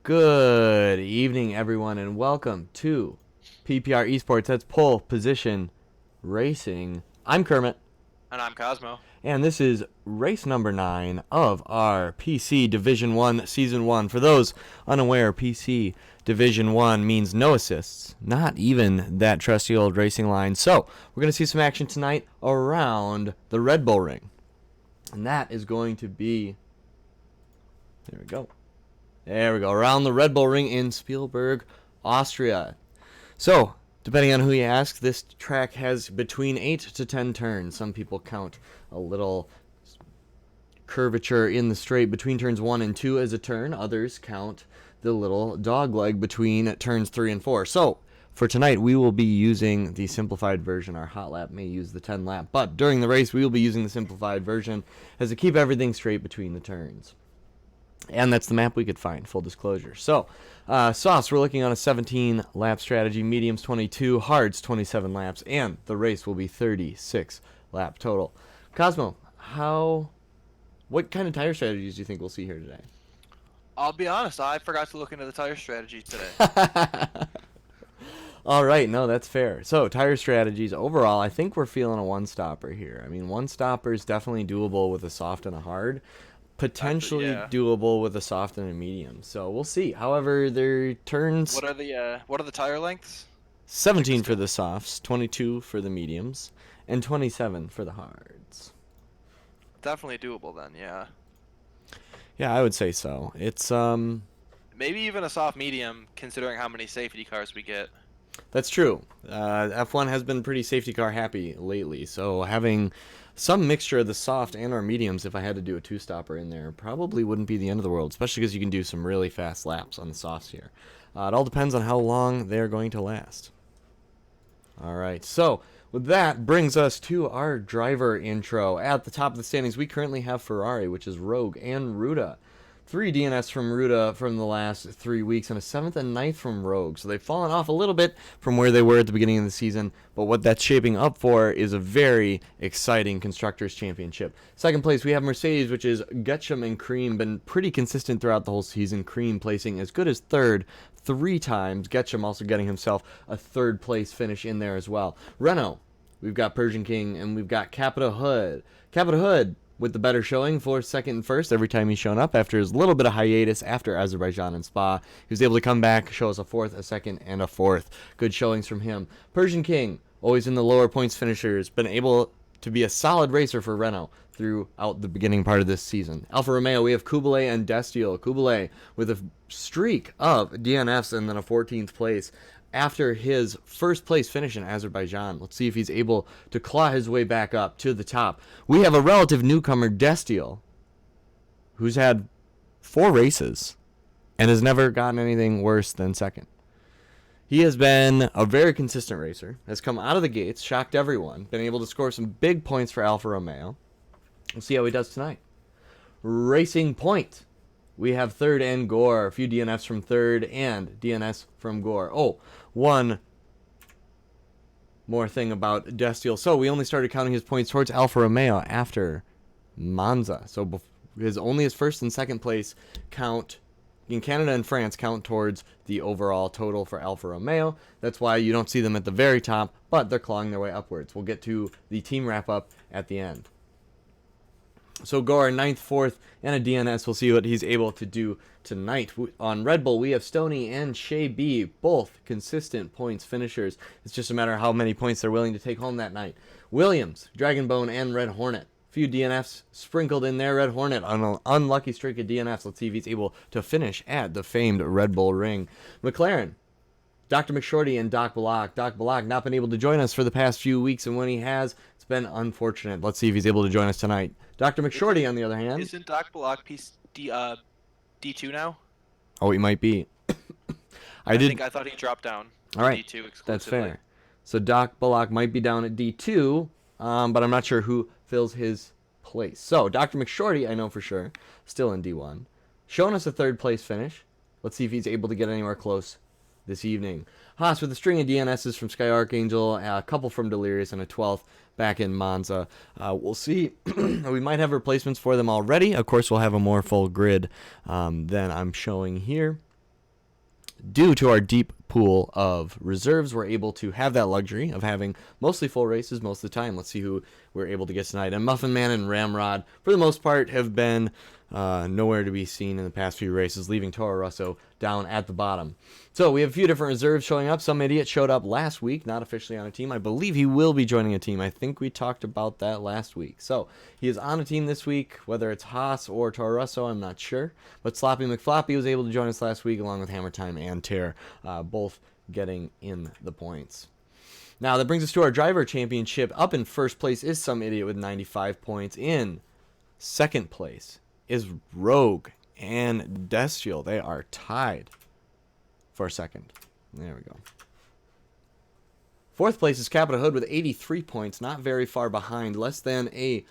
Good evening, everyone, and welcome to PPR Esports. That's Pole Position Racing. I'm Kermit, And I'm Cosmo. and this is race number 9 of our PC Division 1 Season 1. For those unaware, PC Division 1 means no assists, not even that trusty old racing line. So, we're going to see some action tonight around the Red Bull Ring. And that is going to be... There we go. Around the Red Bull Ring in Spielberg, Austria. So, depending on who you ask, this track has between 8 to 10 turns. Some people count a little curvature in the straight between turns 1 and 2 as a turn. Others count the little dog leg between turns 3 and 4. So, for tonight, we will be using the simplified version. Our hot lap may use the 10 lap, but during the race, we will be using the simplified version as to keep everything straight between the turns. And that's the map we could find, full disclosure. So, softs, we're looking on a 17-lap strategy, mediums 22, hards 27 laps, and the race will be 36-lap total. Cosmo, what kind of tire strategies do you think we'll see here today? I'll be honest, I forgot to look into the tire strategy today. All right, no, that's fair. So, tire strategies, overall, I think we're feeling a one-stopper here. I mean, one-stopper is definitely doable with a soft and a hard. Potentially doable with a soft and a medium. So we'll see. However, their turns... What are the tire lengths? 17 for the softs, 22 for the mediums, and 27 for the hards. Definitely doable then, yeah. Yeah, I would say so. It's maybe even a soft medium, considering how many safety cars we get. That's true. F1 has been pretty safety car happy lately, so having some mixture of the soft and our mediums, if I had to do a two-stopper in there, probably wouldn't be the end of the world, especially because you can do some really fast laps on the softs here. It all depends on how long they're going to last. All right, so with that brings us to our driver intro. At the top of the standings, we currently have Ferrari, which is Rogue and Ruda. 3 DNS from Ruda from the last 3 weeks, and a 7th and 9th from Rogue. So they've fallen off a little bit from where they were at the beginning of the season, but what that's shaping up for is a very exciting Constructors' Championship. Second place, we have Mercedes, which is Getchum and Cream, been pretty consistent throughout the whole season. Cream placing as good as third 3 times. Getchum also getting himself a third place finish in there as well. Renault, we've got Persian King, and we've got Capita Hood. Capita Hood with the better showing for second and first every time he's shown up after his little bit of hiatus after Azerbaijan and Spa. He was able to come back, show us a fourth, a second, and a fourth. Good showings from him. Persian King, always in the lower points finishers, been able to be a solid racer for Renault throughout the beginning part of this season. Alfa Romeo, we have Kubilay and Destiel. Kubilay with a streak of DNFs and then a 14th place after his first place finish in Azerbaijan. Let's see if he's able to claw his way back up to the top. We have a relative newcomer, Destiel, who's had 4 races and has never gotten anything worse than second. He has been a very consistent racer, has come out of the gates, shocked everyone, been able to score some big points for Alfa Romeo. We'll see how he does tonight. Racing Point. We have third and Gore. A few DNFs from third and DNS from Gore. Oh, one more thing about Destiel. So we only started counting his points towards Alfa Romeo after Monza. So only his first and second place count in Canada and France count towards the overall total for Alfa Romeo. That's why you don't see them at the very top, but they're clawing their way upwards. We'll get to the team wrap-up at the end. So Gore, 9th, 4th, and a DNS. We'll see what he's able to do tonight. On Red Bull, we have Stoney and Shea B, both consistent points finishers. It's just a matter of how many points they're willing to take home that night. Williams, Dragonbone, and Red Hornet. A few DNFs sprinkled in there. Red Hornet on an unlucky streak of DNFs. Let's see if he's able to finish at the famed Red Bull Ring. McLaren, Dr. McShorty and Doc Balak. Doc Balak not been able to join us for the past few weeks, and when he has, it's been unfortunate. Let's see if he's able to join us tonight. Dr. McShorty, on the other hand... Isn't Doc Balak D2 now? Oh, he might be. I thought he dropped down. All right, D2 exclusively. that's fair. So Doc Balak might be down at D2, but I'm not sure who fills his place. So Dr. McShorty, I know for sure, still in D1. Showing us a third place finish. Let's see if he's able to get anywhere close this evening. Haas with a string of DNSs from Sky Archangel, a couple from Delirious, and a 12th back in Monza. We'll see. We might have replacements for them already. Of course, we'll have a more full grid than I'm showing here. due to our deep pool of reserves, we're able to have that luxury of having mostly full races most of the time. Let's see who we're able to get tonight. And Muffin Man and Ramrod, for the most part, have been nowhere to be seen in the past few races, leaving Toro Rosso down at the bottom. So we have a few different reserves showing up. Some idiot showed up last week, not officially on a team. I believe he will be joining a team. I think we talked about that last week. So he is on a team this week, whether it's Haas or Toro Rosso, I'm not sure. But Sloppy McFloppy was able to join us last week, along with Hammer Time and Tear, both getting in the points. Now that brings us to our driver championship. Up in first place is Some Idiot with 95 points. In second place is Rogue and Destiel. They are tied for second. There we go. Fourth place is Capita Hood with 83 points, not very far behind, less than a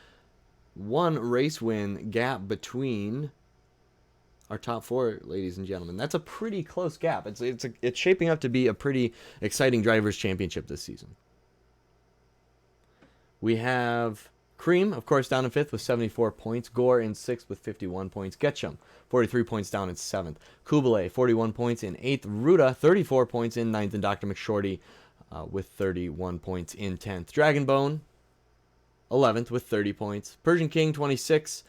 1 race win gap between our top 4, ladies and gentlemen. That's a pretty close gap. It's shaping up to be a pretty exciting drivers championship this season. We have Cream, of course, down in 5th with 74 points. Gore in 6th with 51 points. Getchum, 43 points down in 7th. Kublai, 41 points in 8th. Ruda, 34 points in 9th. And Dr. McShorty with 31 points in 10th. Dragonbone, 11th with 30 points. Persian King, 26,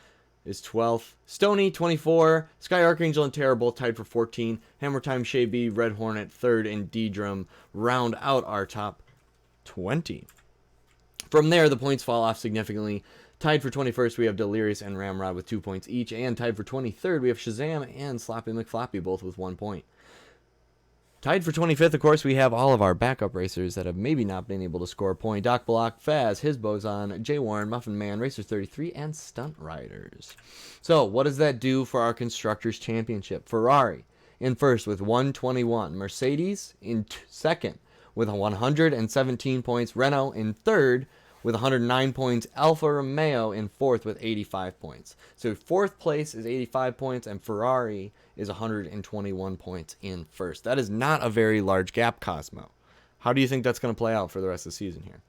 is 12th. Stony, 24. Sky Archangel and Terror both tied for 14. Hammer Time, Shay B, Red Hornet, 3rd. And D-Drum round out our top 20. From there, the points fall off significantly. Tied for 21st, we have Delirious and Ramrod with 2 points each. And tied for 23rd, we have Shazam and Sloppy McFloppy, both with 1 point. Tied for 25th, of course, we have all of our backup racers that have maybe not been able to score a point. Doc Block, Faz, His Boson, Jay Warren, Muffin Man, Racers 33, and Stunt Riders. So, what does that do for our Constructors' Championship? Ferrari in first with 121. Mercedes in second with 117 points. Renault in third with 109 points. Alfa Romeo in fourth with 85 points. So fourth place is 85 points, and Ferrari is 121 points in first. That is not a very large gap, Cosmo. How do you think that's going to play out for the rest of the season here?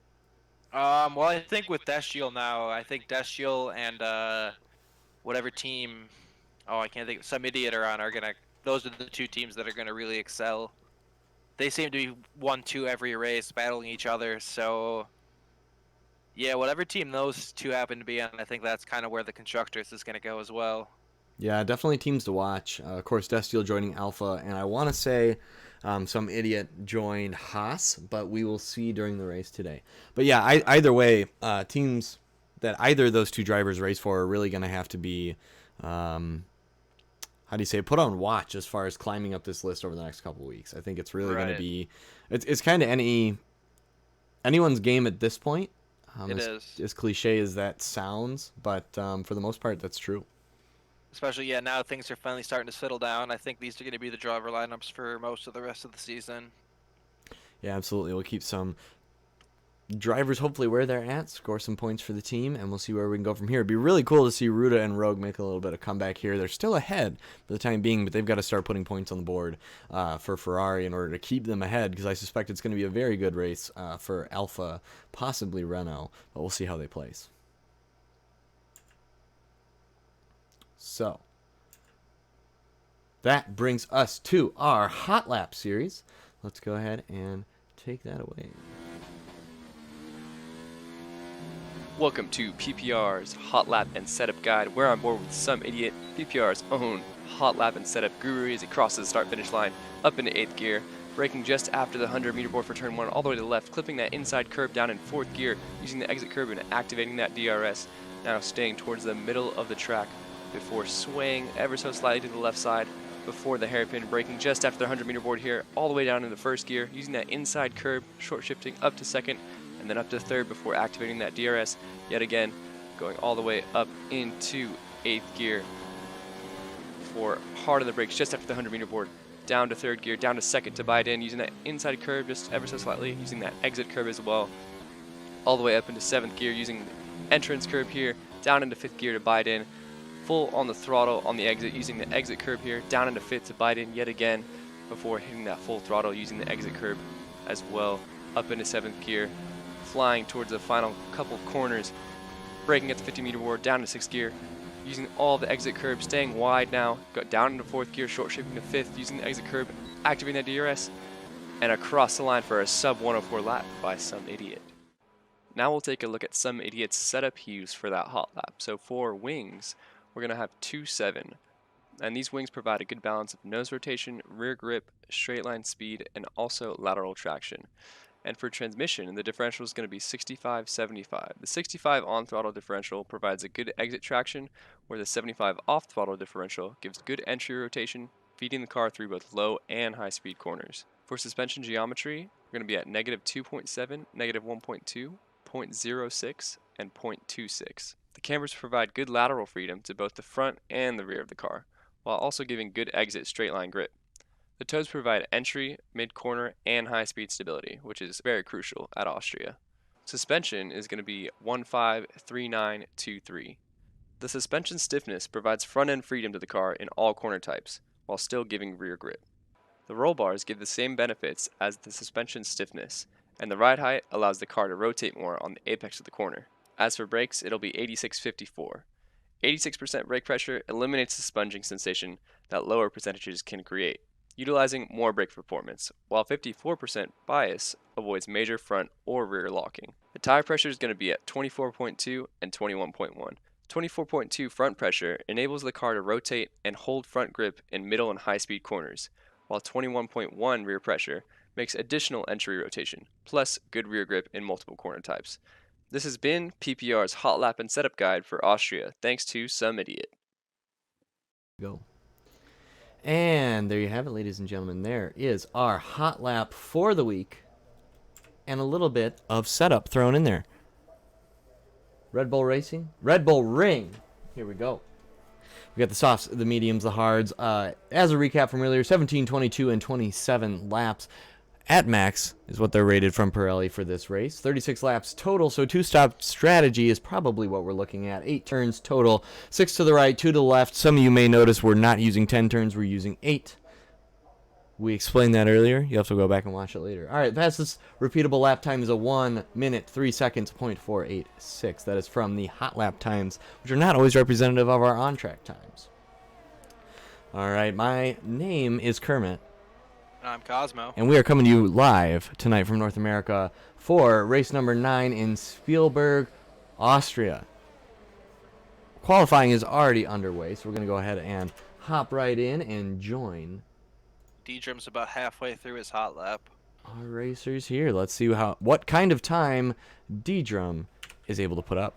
Well, I think with Destiel now, I think Destiel and whatever team, I can't think, Some Idiot are gonna. Those are the 2 teams that are gonna really excel. They seem to be 1-2 every race, battling each other. So, yeah, whatever team those 2 happen to be on, I think that's kind of where the Constructors is going to go as well. Yeah, definitely teams to watch. Of course, Destiel joining Alpha, and I want to say Some Idiot joined Haas, but we will see during the race today. But yeah, either way, teams that either of those 2 drivers race for are really going to have to be, put on watch as far as climbing up this list over the next couple of weeks. I think it's really going to be, it's kind of anyone's game at this point. It is. As cliche as that sounds, but for the most part, that's true. Especially, now things are finally starting to settle down. I think these are going to be the driver lineups for most of the rest of the season. Yeah, absolutely. We'll keep some drivers hopefully where they're at, score some points for the team, and we'll see where we can go from here. It'd be really cool to see Ruda and Rogue make a little bit of comeback here. They're still ahead for the time being, but they've got to start putting points on the board for Ferrari in order to keep them ahead, because I suspect it's going to be a very good race for Alpha, possibly Renault, but we'll see how they place. So, that brings us to our Hot Lap series. Let's go ahead and take that away. Welcome to PPR's Hot Lap and Setup Guide. We're on board with Some Idiot, PPR's own Hot Lap and Setup guru, as he crosses the start-finish line up into 8th gear, braking just after the 100-meter board for turn 1 all the way to the left, clipping that inside curb down in 4th gear, using the exit curb and activating that DRS, now staying towards the middle of the track before swaying ever so slightly to the left side before the hairpin, braking just after the 100-meter board here, all the way down in the 1st gear, using that inside curb, short shifting up to 2nd, and then up to 3rd before activating that DRS yet again, going all the way up into 8th gear for hard on the brakes just after the 100-meter board, down to 3rd gear, down to 2nd to bite in, using that inside curve just ever so slightly, using that exit curve as well, all the way up into 7th gear, using the entrance curve here, down into 5th gear to bite in, full on the throttle on the exit, using the exit curve here, down into 5th to bite in yet again, before hitting that full throttle using the exit curve as well, up into 7th gear, flying towards the final couple corners, braking at the 50-meter board, down to 6th gear, using all the exit curb, staying wide now, got down into 4th gear, short shifting to 5th, using the exit curb, activating that DRS, and across the line for a sub 104 lap by Some Idiot. Now we'll take a look at Some Idiot's setup he used for that hot lap. So for wings, we're going to have 2.7, and these wings provide a good balance of nose rotation, rear grip, straight line speed, and also lateral traction. And for transmission, the differential is going to be 65-75. The 65 on-throttle differential provides a good exit traction, where the 75 off-throttle differential gives good entry rotation, feeding the car through both low and high-speed corners. For suspension geometry, we're going to be at -2.7, -1.2, 0.06, and 0.26. The cambers provide good lateral freedom to both the front and the rear of the car, while also giving good exit straight line grip. The toes provide entry, mid-corner, and high-speed stability, which is very crucial at Austria. Suspension is going to be 153923. The suspension stiffness provides front-end freedom to the car in all corner types, while still giving rear grip. The roll bars give the same benefits as the suspension stiffness, and the ride height allows the car to rotate more on the apex of the corner. As for brakes, it'll be 86-54. 86% brake pressure eliminates the sponging sensation that lower percentages can create, utilizing more brake performance, while 54% bias avoids major front or rear locking. The tire pressure is going to be at 24.2 and 21.1. 24.2 front pressure enables the car to rotate and hold front grip in middle and high-speed corners, while 21.1 rear pressure makes additional entry rotation, plus good rear grip in multiple corner types. This has been PPR's Hot Lap and Setup Guide for Austria, thanks to Some Idiot. Go. And there you have it, ladies and gentlemen. There is our hot lap for the week, and a little bit of setup thrown in there. Red Bull Racing, Red Bull Ring. Here we go. We got the softs, the mediums, the hards. As a recap from earlier, 17, 22, and 27 laps at max is what they're rated from Pirelli for this race. 36 laps total, so two-stop strategy is probably what we're looking at. 8 turns total, 6 to the right, 2 to the left. Some of you may notice we're not using 10 turns, we're using 8. We explained that earlier. You have to go back and watch it later. All right, fastest repeatable lap time is a 1 minute, 3 seconds, .486. That is from the hot lap times, which are not always representative of our on-track times. All right, my name is Kermit. I'm Cosmo. And we are coming to you live tonight from North America for race number 9 in Spielberg, Austria. Qualifying is already underway, so we're going to go ahead and hop right in and join D-Drum's about halfway through his hot lap. our racers here. Let's see what kind of time D-Drum is able to put up.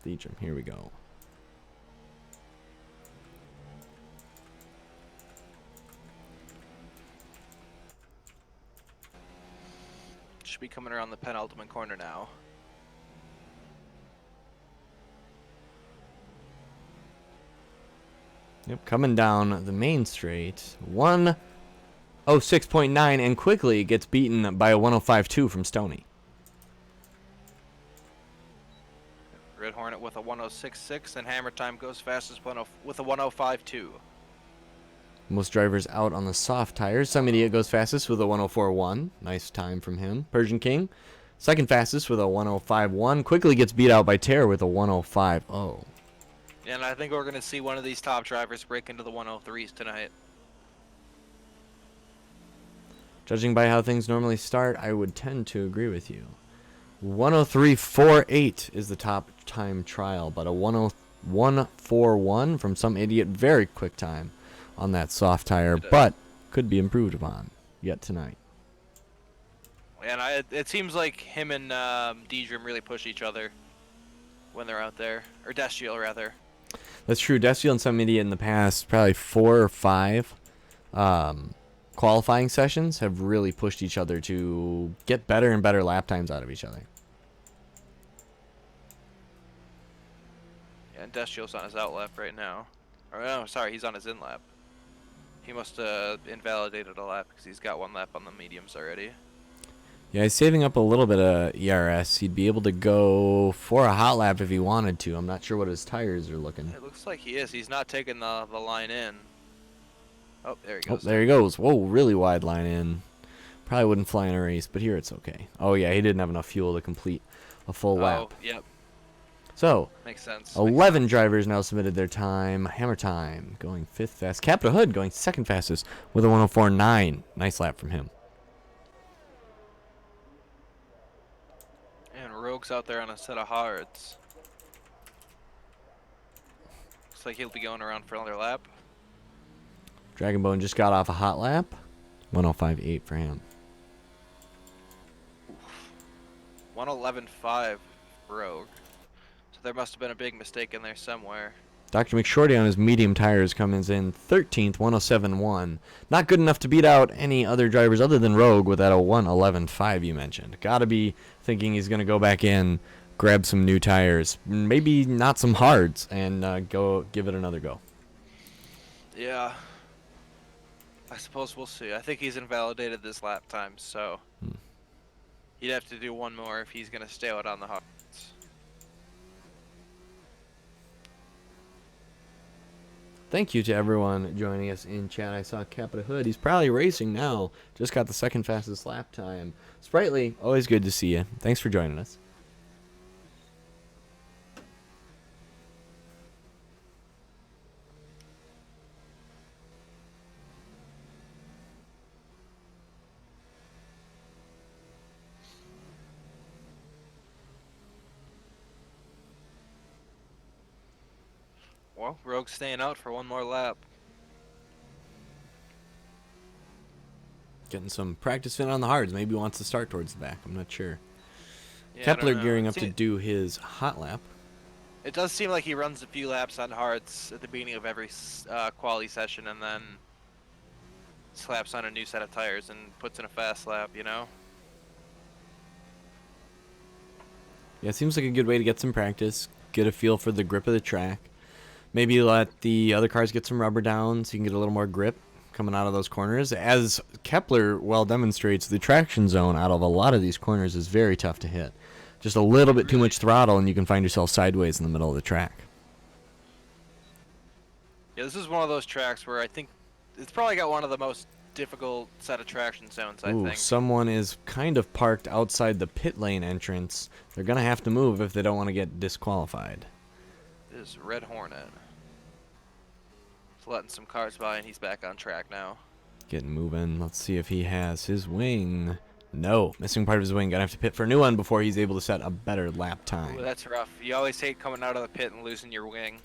D-Drum, here we go. Should be coming around the penultimate corner now. Yep, coming down the main straight. 106.9 and quickly gets beaten by a 105.2 from Stoney. Red Hornet with a 106.6, and Hammer Time goes fastest with a 105.2. Most drivers out on the soft tires. Some Idiot goes fastest with a 104.1. Nice time from him. Persian King, second fastest with a 105.1. Quickly gets beat out by Terror with a 105.0. And I think we're going to see one of these top drivers break into the 103s tonight. Judging by how things normally start, I would tend to agree with you. 103.48 is the top time trial, but a 101.41 from Some Idiot. Very quick time on that soft tire, but could be improved upon yet tonight. And it seems like him and D-Drum really push each other when they're out there. Or Destiel, rather. That's true. Destiel and Some Idiot in the past, probably 4 or 5 qualifying sessions, have really pushed each other to get better and better lap times out of each other. Yeah, and Destiel's on his out lap right now. Or no, sorry, he's on his in lap. He must have invalidated a lap because he's got 1 lap on the mediums already. Yeah, he's saving up a little bit of ERS. He'd be able to go for a hot lap if he wanted to. I'm not sure what his tires are looking. It looks like he is. He's not taking the line in. Oh, there he Oh, goes. there he goes. Whoa, really wide line in. Probably wouldn't fly in a race, but here it's okay. Oh, yeah, he didn't have enough fuel to complete a full lap. Oh, yep. So, Makes sense. 11 drivers now submitted their time. Hammer time going 5th fast. Capita Hood going 2nd fastest with a 104.9. Nice lap from him. And Rogue's out there on a set of hards. Looks like he'll be going around for another lap. Dragonbone just got off a hot lap. 105.8 for him. 111.5 Rogue. So there must have been a big mistake in there somewhere. Dr. McShorty on his medium tires comes in 13th, 107.1. Not good enough to beat out any other drivers other than Rogue with that 111.5 you mentioned. Gotta be thinking he's gonna go back in, grab some new tires, maybe not some hards, and go give it another go. Yeah. I suppose we'll see. I think he's invalidated this lap time, so he'd have to do one more if he's gonna stay out on the hards. Thank you to everyone joining us in chat. I saw Capita Hood. He's probably racing now. Just got the 2nd fastest lap time. Sprightly, always good to see you. Thanks for joining us. Well, Rogue's staying out for one more lap. Getting some practice in on the hards. Maybe he wants to start towards the back. I'm not sure. Yeah, I Kepler don't know. gearing up to do his hot lap. It does seem like he runs a few laps on hards at the beginning of every quality session and then slaps on a new set of tires and puts in a fast lap, you know? Yeah, it seems like a good way to get some practice, get a feel for the grip of the track. Maybe let the other cars get some rubber down so you can get a little more grip coming out of those corners. As Kepler well demonstrates, the traction zone out of a lot of these corners is very tough to hit. Just a little bit too much throttle and you can find yourself sideways in the middle of the track. Yeah, this is one of those tracks where I think it's probably got one of the most difficult set of traction zones, I Ooh, think. someone is kind of parked outside the pit lane entrance. They're going to have to move if they don't want to get disqualified. This is Red Hornet. He's letting some cars by and he's back on track now. Getting moving. Let's see if he has his wing. No, missing part of his wing. Gonna have to pit for a new one before he's able to set a better lap time. Ooh, that's rough. You always hate coming out of the pit and losing your wing.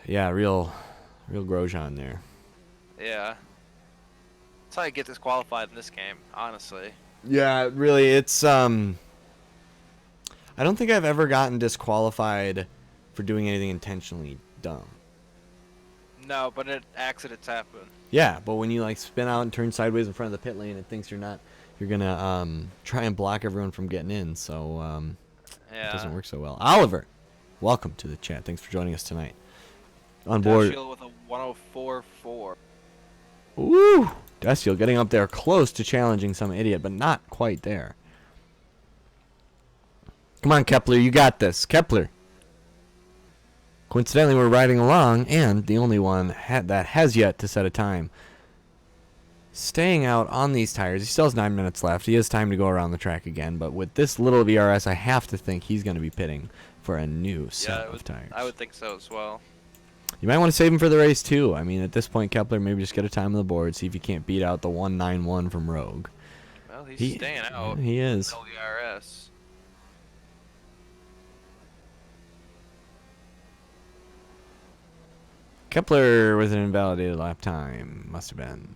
Yeah, real Grosjean there. Yeah. That's how you get disqualified in this game, honestly. Yeah, really, it's I don't think I've ever gotten disqualified for doing anything intentionally dumb. No, but accidents happen. Yeah, but when you like spin out and turn sideways in front of the pit lane and thinks you're gonna try and block everyone from getting in, so Yeah. it doesn't work so well. Oliver, welcome to the chat. Thanks for joining us tonight. On board. Dashiell with a 104.4. Ooh, Destiel getting up there close to challenging some idiot, but not quite there. Come on, Kepler, you got this. Kepler. Coincidentally, we're riding along, and the only one that has yet to set a time. Staying out on these tires. He still has 9 minutes left. He has time to go around the track again, but with this little VRS, I have to think he's going to be pitting for a new set of tires. I would think so as well. You might want to save him for the race, too. I mean, at this point, Kepler, maybe just get a time on the board, see if you can't beat out the 191 from Rogue. Well, he's staying out. He is. LVRS. Kepler with an invalidated lap time. Must have been.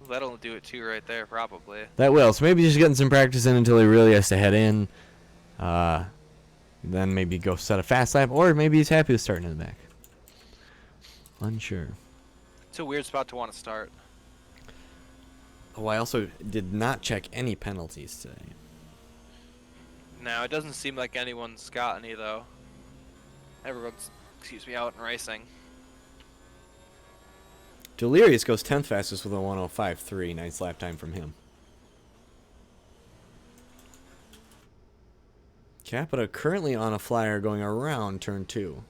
That'll do it too right there, probably. That will. So maybe just getting some practice in until he really has to head in. Then maybe go set a fast lap, or maybe he's happy with starting in the back. Unsure. It's a weird spot to want to start. Oh, I also did not check any penalties today. No, it doesn't seem like anyone's got any, though. Everyone's, out and racing. Delirious goes 10th fastest with a 105.3. Nice lap time from him. Capita currently on a flyer going around turn 2.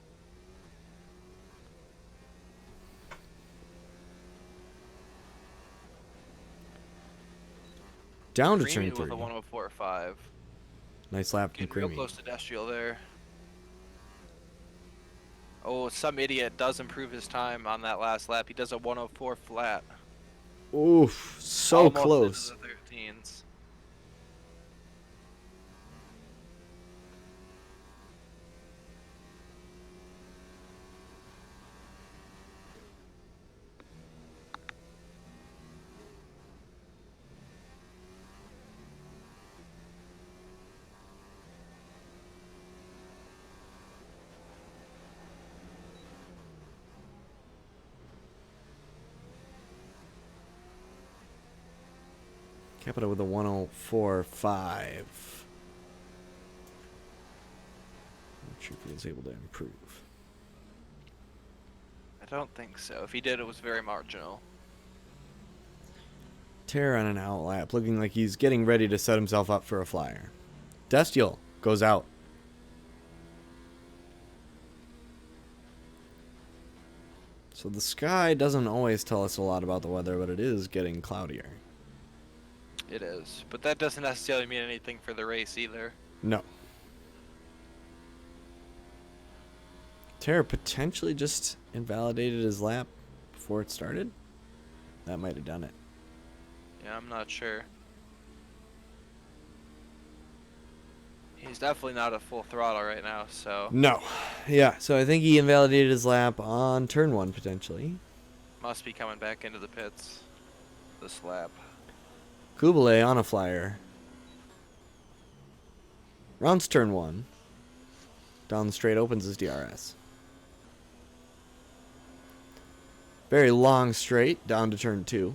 Down to Creamy turn with 3. a 104.5. Nice lap from Getting real Creamy. close to Destriel there. Oh, some idiot does improve his time on that last lap. He does a 104 flat. Oof, so Almost close. into the 13s. Capita with a 104.5. Not sure if he was able to improve. I don't think so. If he did, it was very marginal. Terror on an outlap, looking like he's getting ready to set himself up for a flyer. Destiel goes out. So the sky doesn't always tell us a lot about the weather, but it is getting cloudier. It is. But that doesn't necessarily mean anything for the race either. No. Terror potentially just invalidated his lap before it started. That might have done it. Yeah, I'm not sure. He's definitely not at full throttle right now, so No. Yeah, so I think he invalidated his lap on turn 1 potentially. must be coming back into the pits this lap. Kublai on a flyer. Rounds turn 1. Down the straight opens his DRS. Very long straight down to turn 2.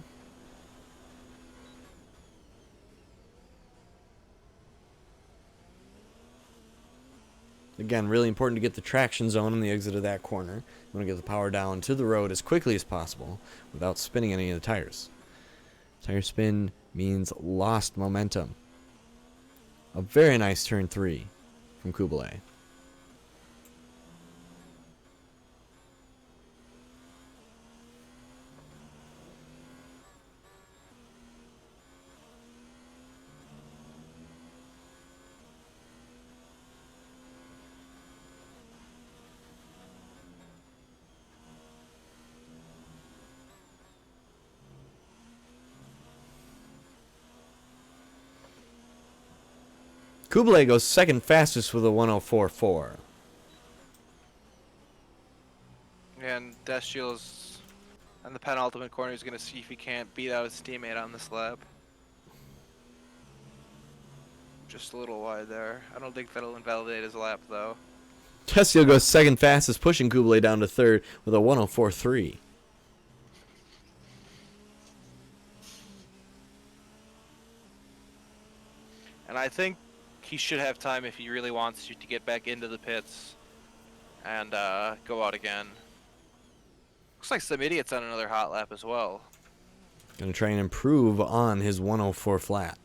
Again, really important to get the traction zone on the exit of that corner. You want to get the power down to the road as quickly as possible without spinning any of the tires. Tire spin means lost momentum. A very nice turn 3 from Kublai. Kublai goes second fastest with a 104.4. And Destriel's on the penultimate corner. He's going to see if he can't beat out his teammate on this lap. Just a little wide there. I don't think that'll invalidate his lap, though. Destiel goes second fastest, pushing Kublai down to third with a 104.3. And I think he should have time if he really wants to get back into the pits and go out again. Looks like some idiots on another hot lap as well. Gonna try and improve on his 104 flat.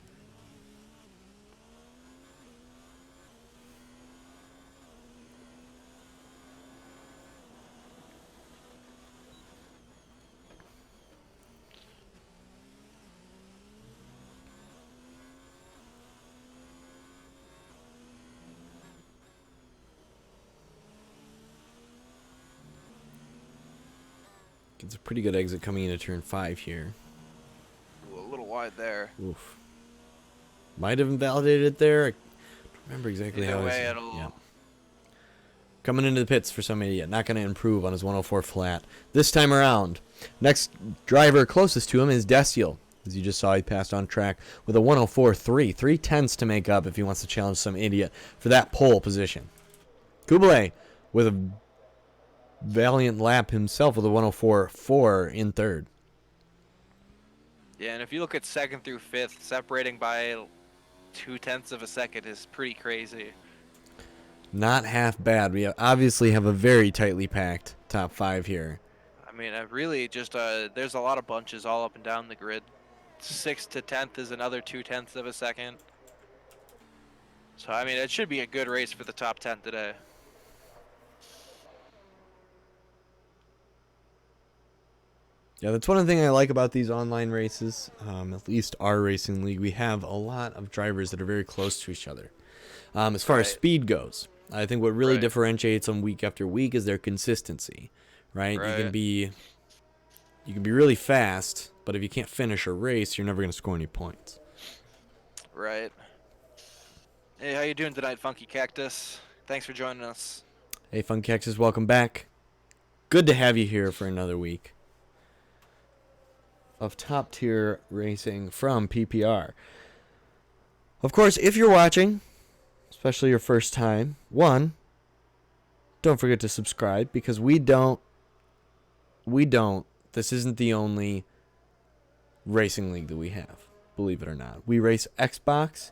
It's a pretty good exit coming into turn 5 here. Ooh, a little wide there. Oof. Might have invalidated it there. I don't remember exactly Either how way, it it'll... yeah. Coming into the pits for some idiot. Not going to improve on his 104 flat. This time around, next driver closest to him is Destiel. As you just saw, he passed on track with a 104.3. 3/10 to make up if he wants to challenge some idiot for that pole position. Kublai with a valiant lap himself with a 104.4 in third. Yeah, and if you look at second through fifth, separating by 0.2 of a second is pretty crazy. Not half bad. We obviously have a very tightly packed top 5 here. I mean, really just there's a lot of bunches all up and down the grid. 6th to 10th is another 0.2 of a second. So, I mean, it should be a good race for the top 10 today. Yeah, that's one thing I like about these online races. At least our racing league, we have a lot of drivers that are very close to each other. As far as Right. speed goes, I think what really Right. differentiates them week after week is their consistency, right? You can Right. be really fast, but if you can't finish a race, you're never going to score any points. Right. Hey, how you doing tonight, Funky Cactus? Thanks for joining us. Hey, Fun Cactus, welcome back. Good to have you here for another week of top tier racing from PPR. Of course, if you're watching, especially your first time, don't forget to subscribe, because this isn't the only racing league that we have, believe it or not. We race Xbox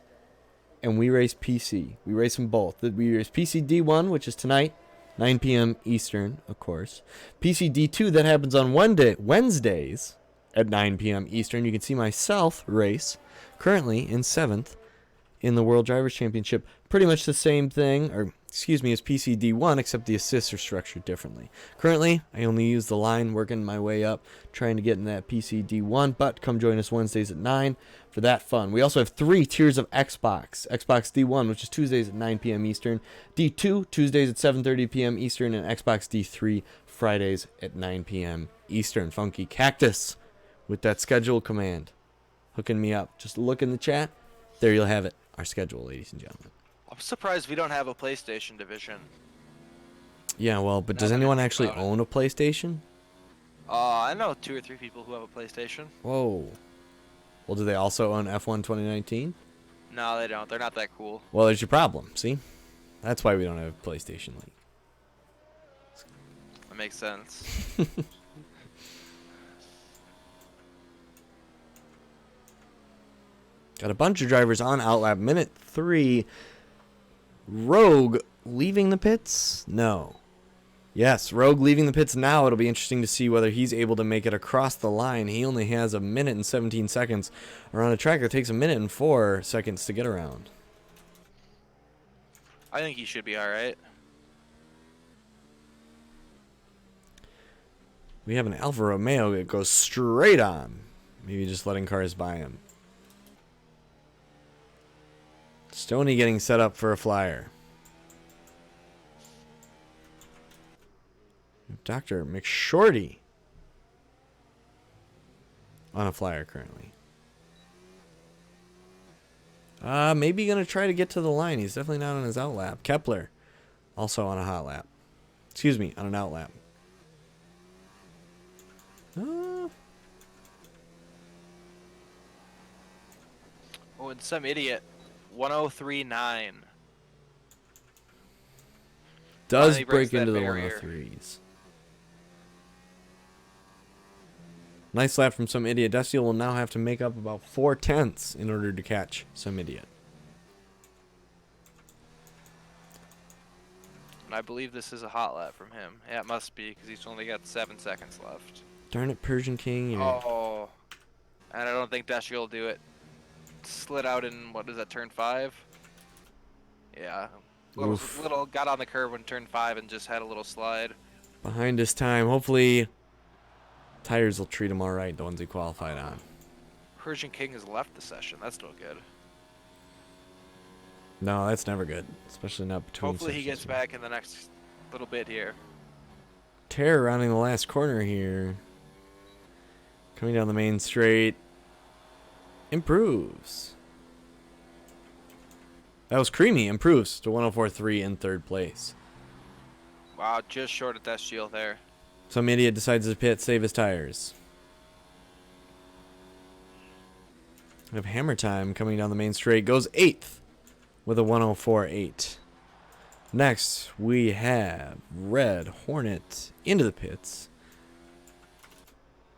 and we race PC. We race them both. We race PC D1, which is tonight, 9 p.m. Eastern, of course. PC D2, that happens on Wednesdays at 9 p.m. Eastern. You can see myself race currently in 7th in the World Drivers' Championship. Pretty much the same thing, as PC D1, except the assists are structured differently. Currently, I only use the line, working my way up, trying to get in that PC D1, but come join us Wednesdays at 9 for that fun. We also have 3 tiers of Xbox. Xbox D1, which is Tuesdays at 9 p.m. Eastern, D2, Tuesdays at 7:30 p.m. Eastern, and Xbox D3, Fridays at 9 p.m. Eastern. Funky Cactus with that schedule command hooking me up. Just look in the chat. There you'll have it. Our schedule, ladies and gentlemen. I'm surprised we don't have a PlayStation division. Yeah, well, but Now does that I anyone think actually about it. own a PlayStation? I know 2 or 3 people who have a PlayStation. Whoa. Well, do they also own F1 2019? No, they don't. They're not that cool. Well, there's your problem, see? That's why we don't have a PlayStation League. That makes sense. Got a bunch of drivers on outlap. Minute 3. Rogue leaving the pits? No. Yes, Rogue leaving the pits now. It'll be interesting to see whether he's able to make it across the line. He only has a minute and 17 seconds around a track that takes a minute and 4 seconds to get around. I think he should be alright. We have an Alfa Romeo that goes straight on. Maybe just letting cars by him. Stoney getting set up for a flyer. Dr. McShorty on a flyer currently. Maybe going to try to get to the line. He's definitely not on his outlap. Kepler also on a hot lap. Excuse me, on an outlap. Oh, and some idiot. 1039. Does Finally breaks break into that the barrier. 103s. Nice lap from Some Idiot. Destiel will now have to make up about 4/10 in order to catch Some Idiot. And I believe this is a hot lap from him. Yeah, it must be, because he's only got 7 seconds left. Darn it, Persian King. Oh. And I don't think Dashi will do it. Slid out in, what is that, turn 5? Yeah. Oof. Little got on the curve when turn 5 and just had a little slide. Behind his time. Hopefully, tires will treat him all right, the ones he qualified on. Persian King has left the session. That's no good. No, that's never good, especially not between Hopefully he sections. gets back in the next little bit here. Terror rounding the last corner here. Coming down the main straight. Improves. That was creamy. Improves to 104.3 in 3rd place. Wow, just short of that shield there. Some idiot decides to pit, save his tires. We have Hammer Time coming down the main straight. Goes 8th with a 104.8. Next, we have Red Hornet into the pits.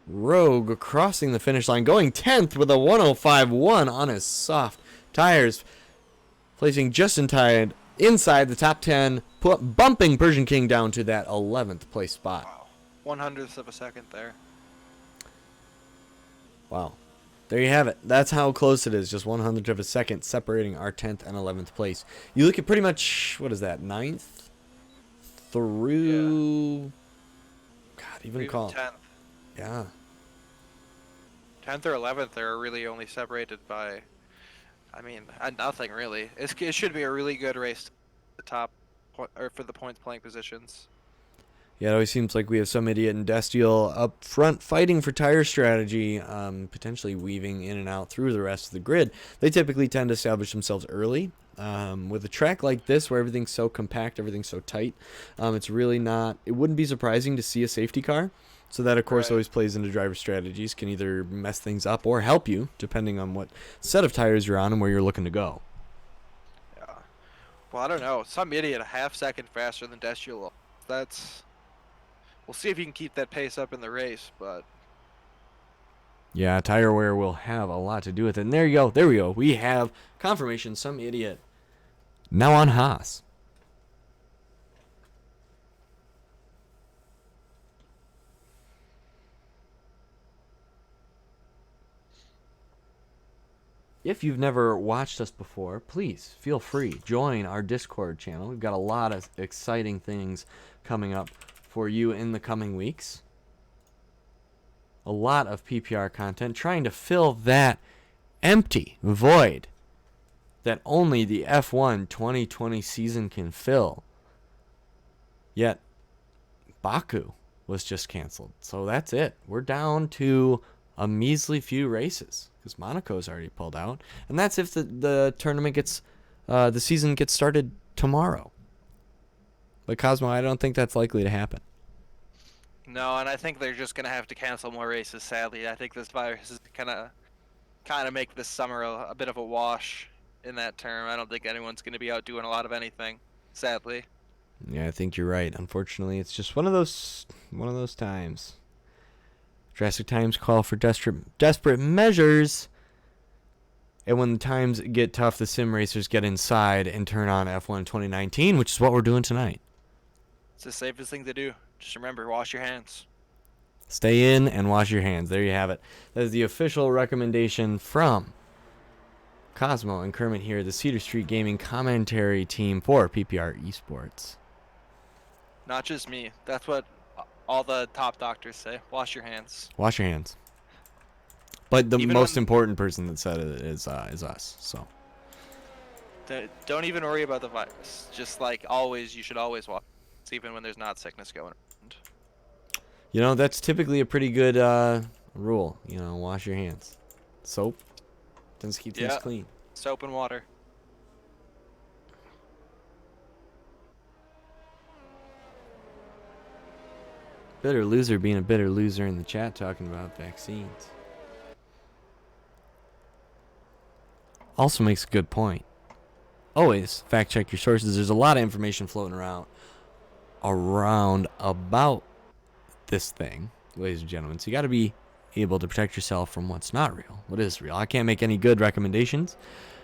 Rogue crossing the finish line, going 10th with a 105.1 on his soft tires. Placing just inside the top 10, bumping Persian King down to that 11th place spot. Wow. 1/100th of a second there. Wow. There you have it. That's how close it is. Just 100th of a second separating our 10th and 11th place. You look at pretty much, what is that, 9th through... God, even call... 10th. Yeah. 10th or 11th are really only separated by, I mean, nothing really. It should be a really good race to the top or for the points playing positions. Yeah, it always seems like we have some idiot in Destiel up front fighting for tire strategy, potentially weaving in and out through the rest of the grid. They typically tend to establish themselves early. With a track like this where everything's so compact, everything's so tight, it's really not, it wouldn't be surprising to see a safety car. So that, of course, Right. always plays into driver strategies, can either mess things up or help you, depending on what set of tires you're on and where you're looking to go. Yeah. Well, I don't know. Some idiot a half second faster than Deschule. That's. We'll see if you can keep that pace up in the race, but. Yeah, tire wear will have a lot to do with it. And there you go. There we go. We have confirmation. Some idiot now on Haas. If you've never watched us before, please feel free. Join our Discord channel. We've got a lot of exciting things coming up for you in the coming weeks. A lot of PPR content trying to fill that empty void that only the F1 2020 season can fill. Yet, Baku was just canceled. So that's it. We're down to a measly few races because Monaco's already pulled out. And that's if the tournament gets, the season gets started tomorrow. But Cosmo, I don't think that's likely to happen. No, and I think they're just gonna have to cancel more races. Sadly, I think this virus is kind of make this summer a bit of a wash in that term. I don't think anyone's gonna be out doing a lot of anything. Sadly. Yeah, I think you're right. Unfortunately, it's just one of those times. Drastic times call for desperate measures. And when the times get tough, the sim racers get inside and turn on F1 2019, which is what we're doing tonight. It's the safest thing to do. Just remember, wash your hands. Stay in and wash your hands. There you have it. That is the official recommendation from Cosmo and Kermit here, the Cedar Street Gaming commentary team for PPR Esports. Not just me. That's what all the top doctors say. Wash your hands. Wash your hands. But the Even most when- important person that said it is us. So Don't even worry about the virus. Just like always, you should always wash. Even when there's not sickness going around. you know that's typically a pretty good rule. You know, wash your hands. Soap tends to keep things Yeah. clean. Soap and water. Bitter loser being a bitter loser in the chat talking about vaccines. Also makes a good point. Always fact check your sources. There's a lot of information floating around about this thing, ladies and gentlemen. So you got to be able to protect yourself from what's not real, what is real. I can't make any good recommendations.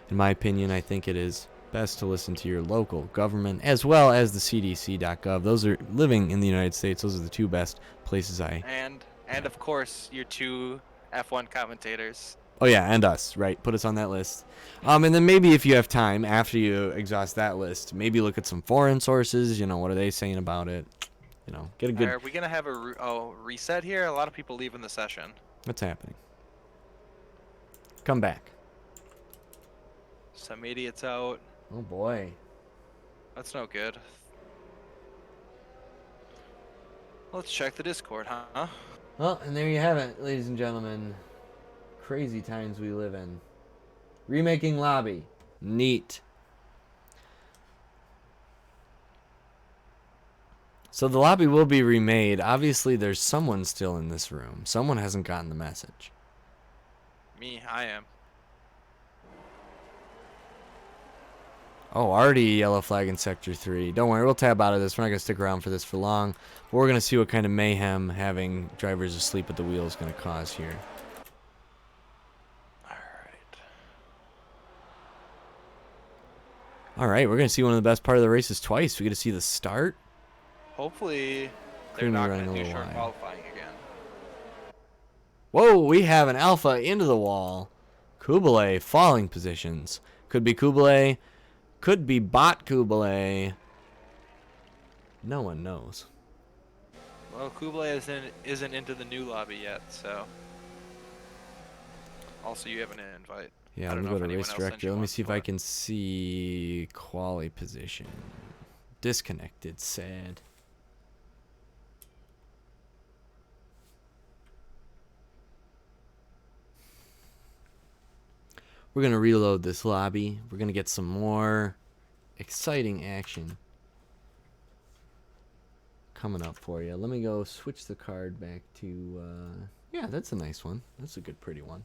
In my opinion, I think it is best to listen to your local government as well as the CDC.gov. Those are living in the United States. Those are the two best places And of course, your two F1 commentators. Oh yeah, and us, right? Put us on that list. And then maybe if you have time after you exhaust that list, maybe look at some foreign sources. You know, what are they saying about it? You know, get a good. Are we gonna have a reset here? A lot of people leaving the session. What's happening? Come back. Some idiots out. Oh boy. That's no good. Let's check the Discord, huh? Well, and there you have it, ladies and gentlemen. Crazy times we live in. Remaking lobby. Neat. So the lobby will be remade. Obviously, there's someone still in this room. Someone hasn't gotten the message. Me, I am. Oh, already yellow flag in Sector 3. Don't worry, we'll tab out of this. We're not going to stick around for this for long. But we're going to see what kind of mayhem having drivers asleep at the wheel is going to cause here. Alright, we're going to see one of the best part of the races twice. We get to see the start. Hopefully, they're Creamy not running going a to do little short wide. qualifying again. Whoa, we have an Alpha into the wall. Kublai falling positions. Could be Kublai. Could be Bot Kublai. No one knows. Well, Kublai isn't into the new lobby yet, so Also, you have an invite. Yeah, I let don't me know go if to anyone race else sent director. you Let me one, see if I but- can see quali position. Disconnected, sad. We're going to reload this lobby. We're going to get some more exciting action coming up for you. Let me go switch the card back to, yeah, that's a nice one. That's a good, pretty one.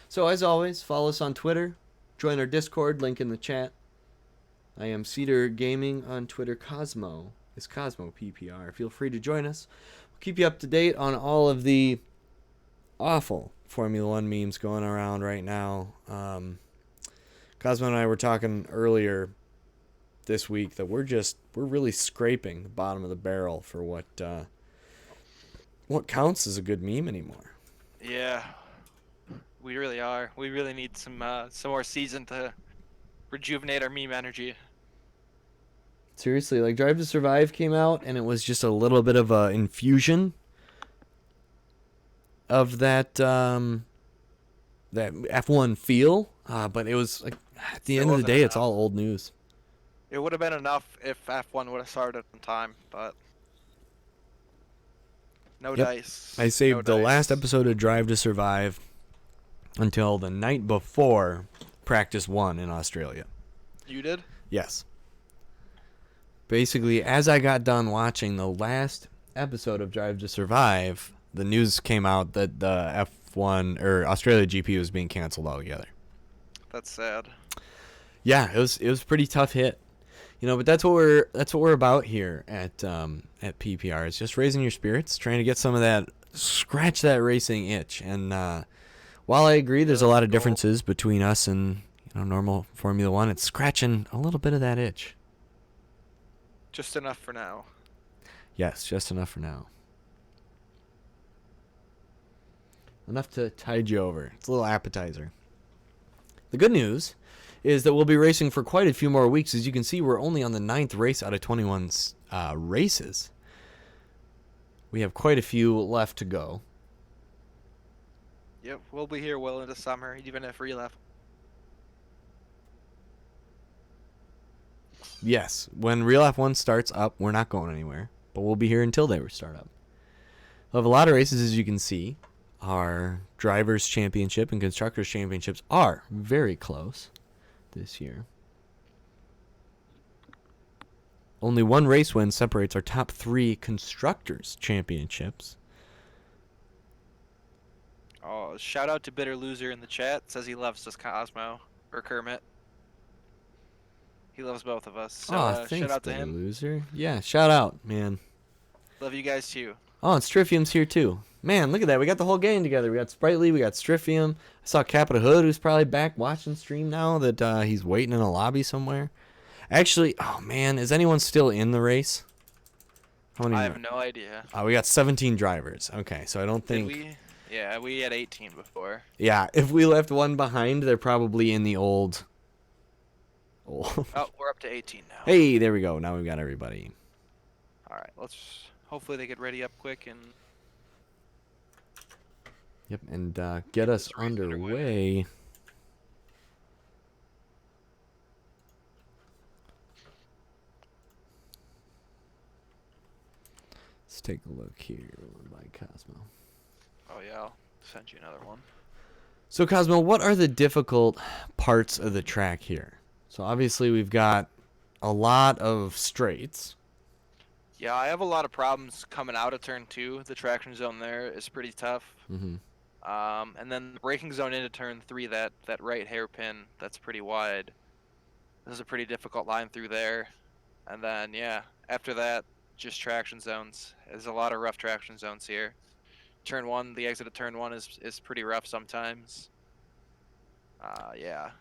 So as always, follow us on Twitter. Join our Discord, link in the chat. I am Cedar Gaming on Twitter. Cosmo is Cosmo PPR. Feel free to join us. We'll keep you up to date on all of the awful Formula One memes going around right now. Cosmo and I were talking earlier this week that we're really scraping the bottom of the barrel for what counts as a good meme anymore. Yeah, we really are. We really need some more season to rejuvenate our meme energy. Seriously, like Drive to Survive came out and it was just a little bit of a infusion of that that F1 feel, but it was like at the It end of the wasn't day, it's enough. all old news. It would have been enough if F1 would have started on time, but no Yep. dice. I saved no the last dice. episode of Drive to Survive until the night before practice 1 in Australia. You did? Yes. Basically, as I got done watching the last episode of Drive to Survive, the news came out that the F1 or Australia GP was being canceled altogether. That's sad. Yeah, it was a pretty tough hit. You know, but that's what we're about here at PPR. It's just raising your spirits, trying to get some of that, scratch that racing itch. And while I agree there's a lot of differences between us and normal Formula One, it's scratching a little bit of that itch. Just enough for now. Yes, just enough for now. Enough to tide you over. It's a little appetizer. The good news is that we'll be racing for quite a few more weeks. As you can see, we're only on the 9th race out of 21 races. We have quite a few left to go. Yep, we'll be here well into summer, even if relap. Yes, when Real F1 starts up, we're not going anywhere, but we'll be here until they start up. We'll have a lot of races, as you can see. Our Drivers' Championship and Constructors' Championships are very close this year. Only one race win separates our top 3 Constructors' Championships. Oh, shout out to Bitter Loser in the chat. Says he loves us, Cosmo or Kermit. He loves both of us. So Thanks, shout out to Bitter him. Loser. Yeah, shout out, man. Love you guys too. Oh, and Stryfium's here too. Man, look at that. We got the whole gang together. We got Sprightly, we got Stryfium. I saw Capita Hood, who's probably back watching stream now that he's waiting in a lobby somewhere. Actually, oh man, is anyone still in the race? How many? I have no idea. We got 17 drivers. Okay, so I don't Did think. we? Yeah, we had 18 before. Yeah, if we left one behind, they're probably in the old. Oh, we're up to 18 now. Hey, there we go. Now we've got everybody. All right, let's. Hopefully they get ready up quick and. Yep, and get us underway. Let's take a look here by Cosmo. Oh yeah, I'll send you another one. So Cosmo, what are the difficult parts of the track here? So obviously we've got a lot of straights. Yeah, I have a lot of problems coming out of turn 2. The traction zone there is pretty tough. Mm-hmm. And then the braking zone into turn 3, that right hairpin, that's pretty wide. This is a pretty difficult line through there. And then, yeah, after that, just traction zones. There's a lot of rough traction zones here. Turn 1, the exit of turn 1 is pretty rough sometimes. Yeah.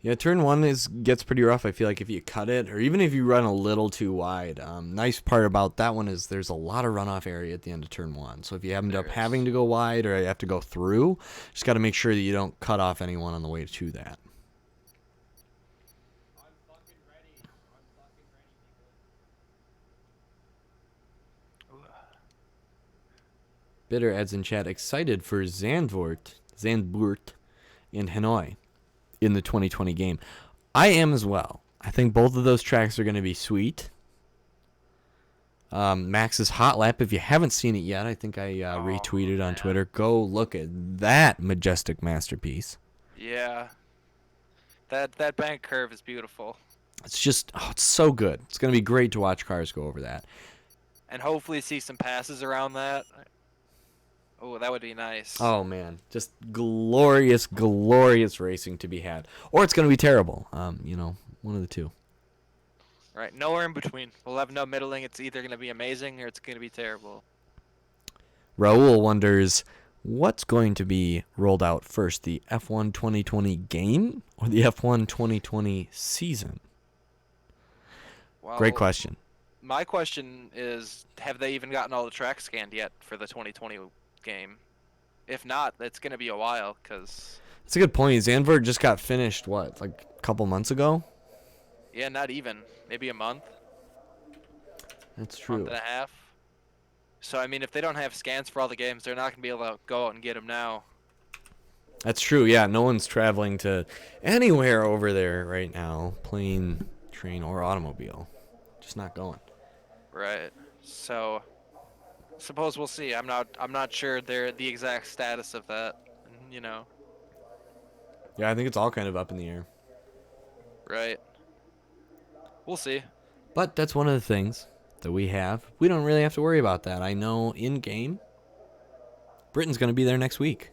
Yeah, turn 1 gets pretty rough. I feel like if you cut it, or even if you run a little too wide. Nice part about that one is there's a lot of runoff area at the end of turn 1. So if you end up having to go wide or you have to go through, just got to make sure that you don't cut off anyone on the way to that. I'm fucking ready. Bitter adds in chat, excited for Zandvoort in Hanoi in the 2020 game. I am as well. I think both of those tracks are going to be sweet. Max's Hot Lap, if you haven't seen it yet, I think I retweeted on Twitter. Go look at that majestic masterpiece. Yeah. That bank curve is beautiful. It's just, it's so good. It's going to be great to watch cars go over that. And hopefully see some passes around that. Oh, that would be nice. Oh, man. Just glorious, glorious racing to be had. Or it's going to be terrible. One of the two. Right, nowhere in between. We'll have no middling. It's either going to be amazing or it's going to be terrible. Raul wonders, what's going to be rolled out first, the F1 2020 game or the F1 2020 season? Well, Great question. My question is, have they even gotten all the tracks scanned yet for the 2020 game? If not, it's going to be a while, because... That's a good point. Zandvoort just got finished, what, like a couple months ago? Yeah, not even. Maybe a month. That's true. Month and a half. So, I mean, if they don't have scans for all the games, they're not going to be able to go out and get them now. That's true, yeah. No one's traveling to anywhere over there right now, plane, train, or automobile. Just not going. Right. So, suppose we'll see. I'm not sure the exact status of that, you know. Yeah, I think it's all kind of up in the air. Right. We'll see. But that's one of the things that we have. We don't really have to worry about that. I know in-game, Britain's going to be there next week.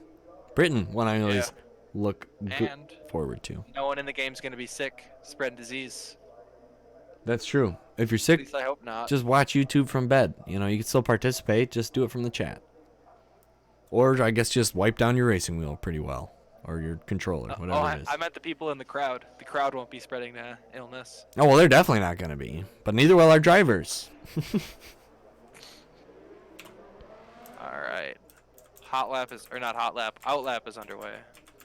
Britain, one I always look And forward to. no one in the game's going to be sick, spreading disease. That's true. If you're At sick, least I hope not. just watch YouTube from bed. You can still participate. Just do it from the chat. Or I guess just wipe down your racing wheel pretty well. Or your controller, whatever it is. I meant the people in the crowd. The crowd won't be spreading the illness. Oh, well, they're definitely not going to be. But neither will our drivers. Alright. Outlap is underway.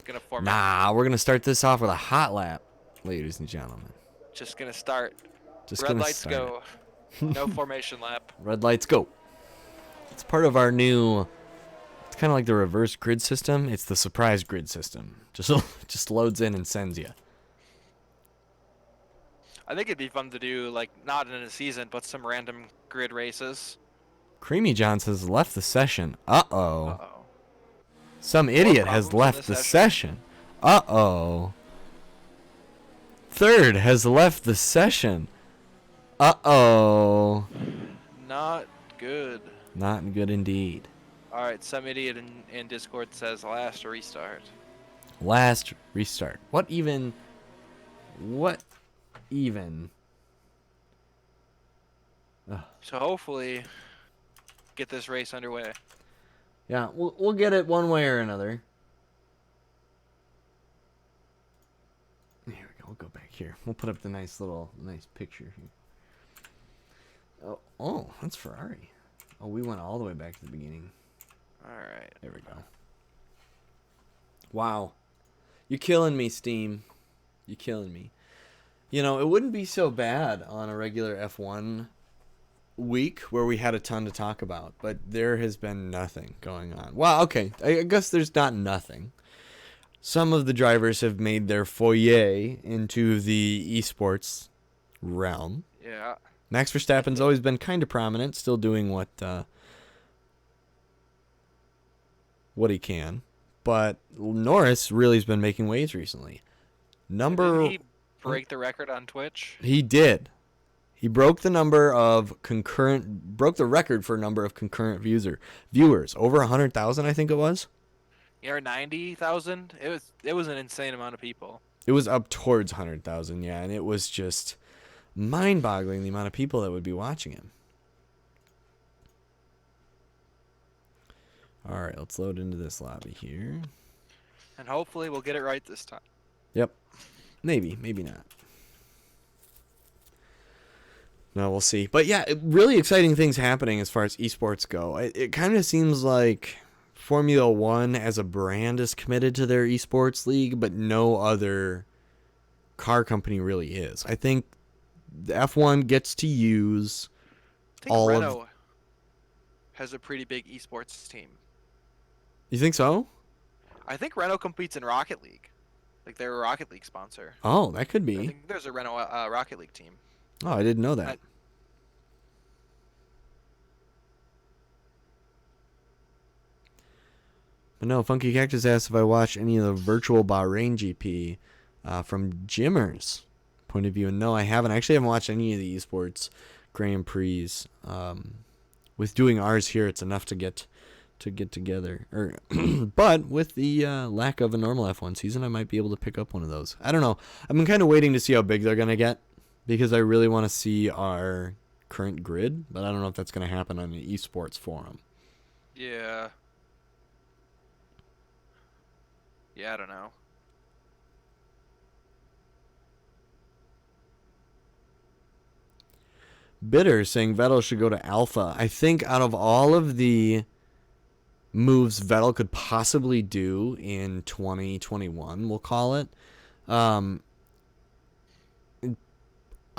Gonna form. Nah, we're going to start this off with a hot lap, ladies and gentlemen. Just gonna start. Just Red gonna lights start go. No formation lap. Red lights go. It's part of our new... It's kind of like the reverse grid system. It's the surprise grid system. Just loads in and sends you. I think it'd be fun to do, like, not in a season, but some random grid races. Creamy Johns has left the session. Uh-oh. Uh-oh. Some idiot has problems in left the the session. Uh-oh. Third has left the session. Uh-oh. Not good. Not good indeed. Alright, some idiot in Discord says last restart. Last restart. What even? So hopefully, get this race underway. Yeah, we'll get it one way or another. Here we go. We'll go back here. We'll put up the nice picture here. Oh, that's Ferrari. Oh, we went all the way back to the beginning. Alright. There we go. Wow. You're killing me, Steam. You're killing me. It wouldn't be so bad on a regular F1 week where we had a ton to talk about, but there has been nothing going on. Well, okay. I guess there's not nothing. Some of the drivers have made their foyer into the esports realm. Yeah. Max Verstappen's always been kind of prominent, still doing what he can. But Norris really has been making waves recently. Didn't he break the record on Twitch? He did. He broke the record for number of concurrent viewers. Over 100,000, I think it was. Yeah, or 90,000. It was an insane amount of people. It was up towards 100,000, yeah, and it was just mind-boggling the amount of people that would be watching him. All right, let's load into this lobby here. And hopefully we'll get it right this time. Yep. Maybe not. No, we'll see. But yeah, really exciting things happening as far as esports go. It kind of seems like Formula One as a brand is committed to their esports league, but no other car company really is. I think the F1 gets to use I think Renault has a pretty big esports team. You think so? I think Renault competes in Rocket League. Like they're a Rocket League sponsor. Oh, that could I be. think there's a Renault Rocket League team. Oh, I didn't know that. I- But no, Funky Cactus asked if I watched any of the virtual Bahrain GP from Jimmer's point of view. And no, I haven't. I actually haven't watched any of the esports Grand Prix. With doing ours here, it's enough to get together. But with the lack of a normal F1 season, I might be able to pick up one of those. I don't know. I've been kind of waiting to see how big they're going to get because I really want to see our current grid. But I don't know if that's going to happen on the esports forum. Yeah. Yeah, I don't know. Bitter saying Vettel should go to Alpha. I think out of all of the moves Vettel could possibly do in 2021, we'll call it, I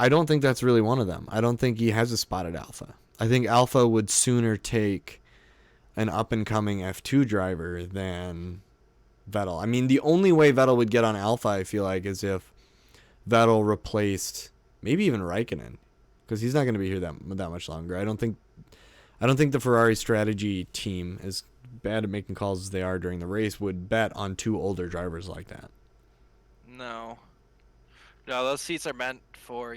don't think that's really one of them. I don't think he has a spot at Alpha. I think Alpha would sooner take an up-and-coming F2 driver than Vettel. I mean, the only way Vettel would get on Alpha, I feel like, is if Vettel replaced maybe even Raikkonen, because he's not going to be here that much longer. I don't think the Ferrari strategy team, as bad at making calls as they are during the race, would bet on two older drivers like that. No. No, those seats are meant for,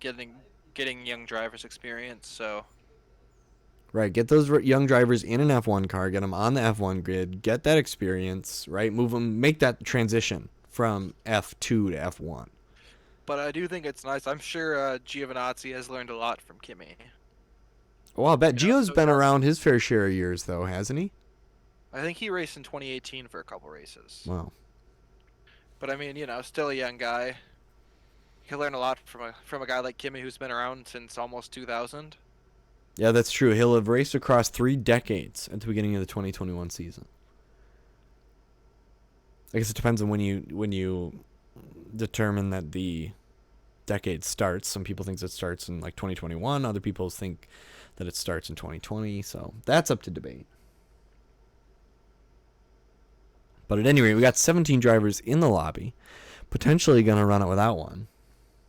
getting young drivers experience, so Right, get those young drivers in an F1 car, get them on the F1 grid, get that experience, right? Move them, make that transition from F2 to F1. but I do think it's nice. I'm sure Giovinazzi has learned a lot from Kimi. Well, I'll bet You know, Gio's so been that's- around his fair share of years, though, hasn't he? I think he raced in 2018 for a couple races. Wow. But I mean, still a young guy. He can learn a lot from a guy like Kimi who's been around since almost 2000. Yeah, that's true. He'll have raced across 3 decades at the beginning of the 2021 season. I guess it depends on when you determine that the decade starts. Some people think it starts in like 2021. Other people think that it starts in 2020. So that's up to debate. But at any rate, we got 17 drivers in the lobby. Potentially going to run it without one.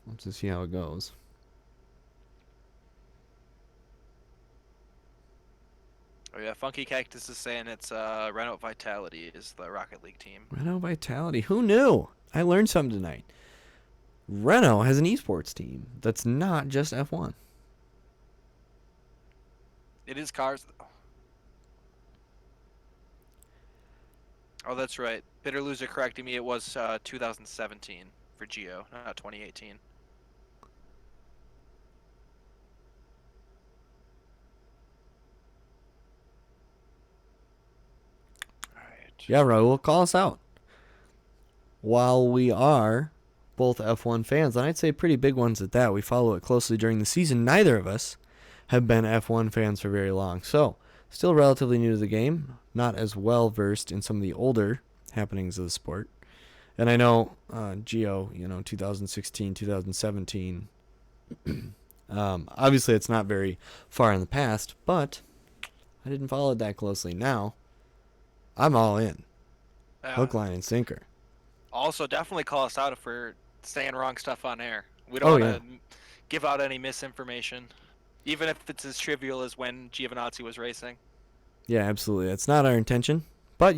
Let's just see how it goes. Oh yeah, Funky Cactus is saying it's Renault Vitality is the Rocket League team. Renault Vitality. Who knew? I learned something tonight. Renault has an esports team that's not just F1. It is cars though. Oh, that's right. Bitter Loser correcting me. It was 2017 for Gio, not 2018. Yeah, Raul, call us out. While we are both F1 fans, and I'd say pretty big ones at that, we follow it closely during the season. Neither of us have been F1 fans for very long. So, still relatively new to the game, not as well versed in some of the older happenings of the sport. And I know Gio, 2016, 2017, obviously it's not very far in the past, but I didn't follow it that closely. Now, I'm all in. Hook, line, and sinker. Also, definitely call us out if we're saying wrong stuff on air. We Oh, don't want to give out any misinformation, even if it's as trivial as when Giovinazzi was racing. Yeah, absolutely. That's not our intention. But,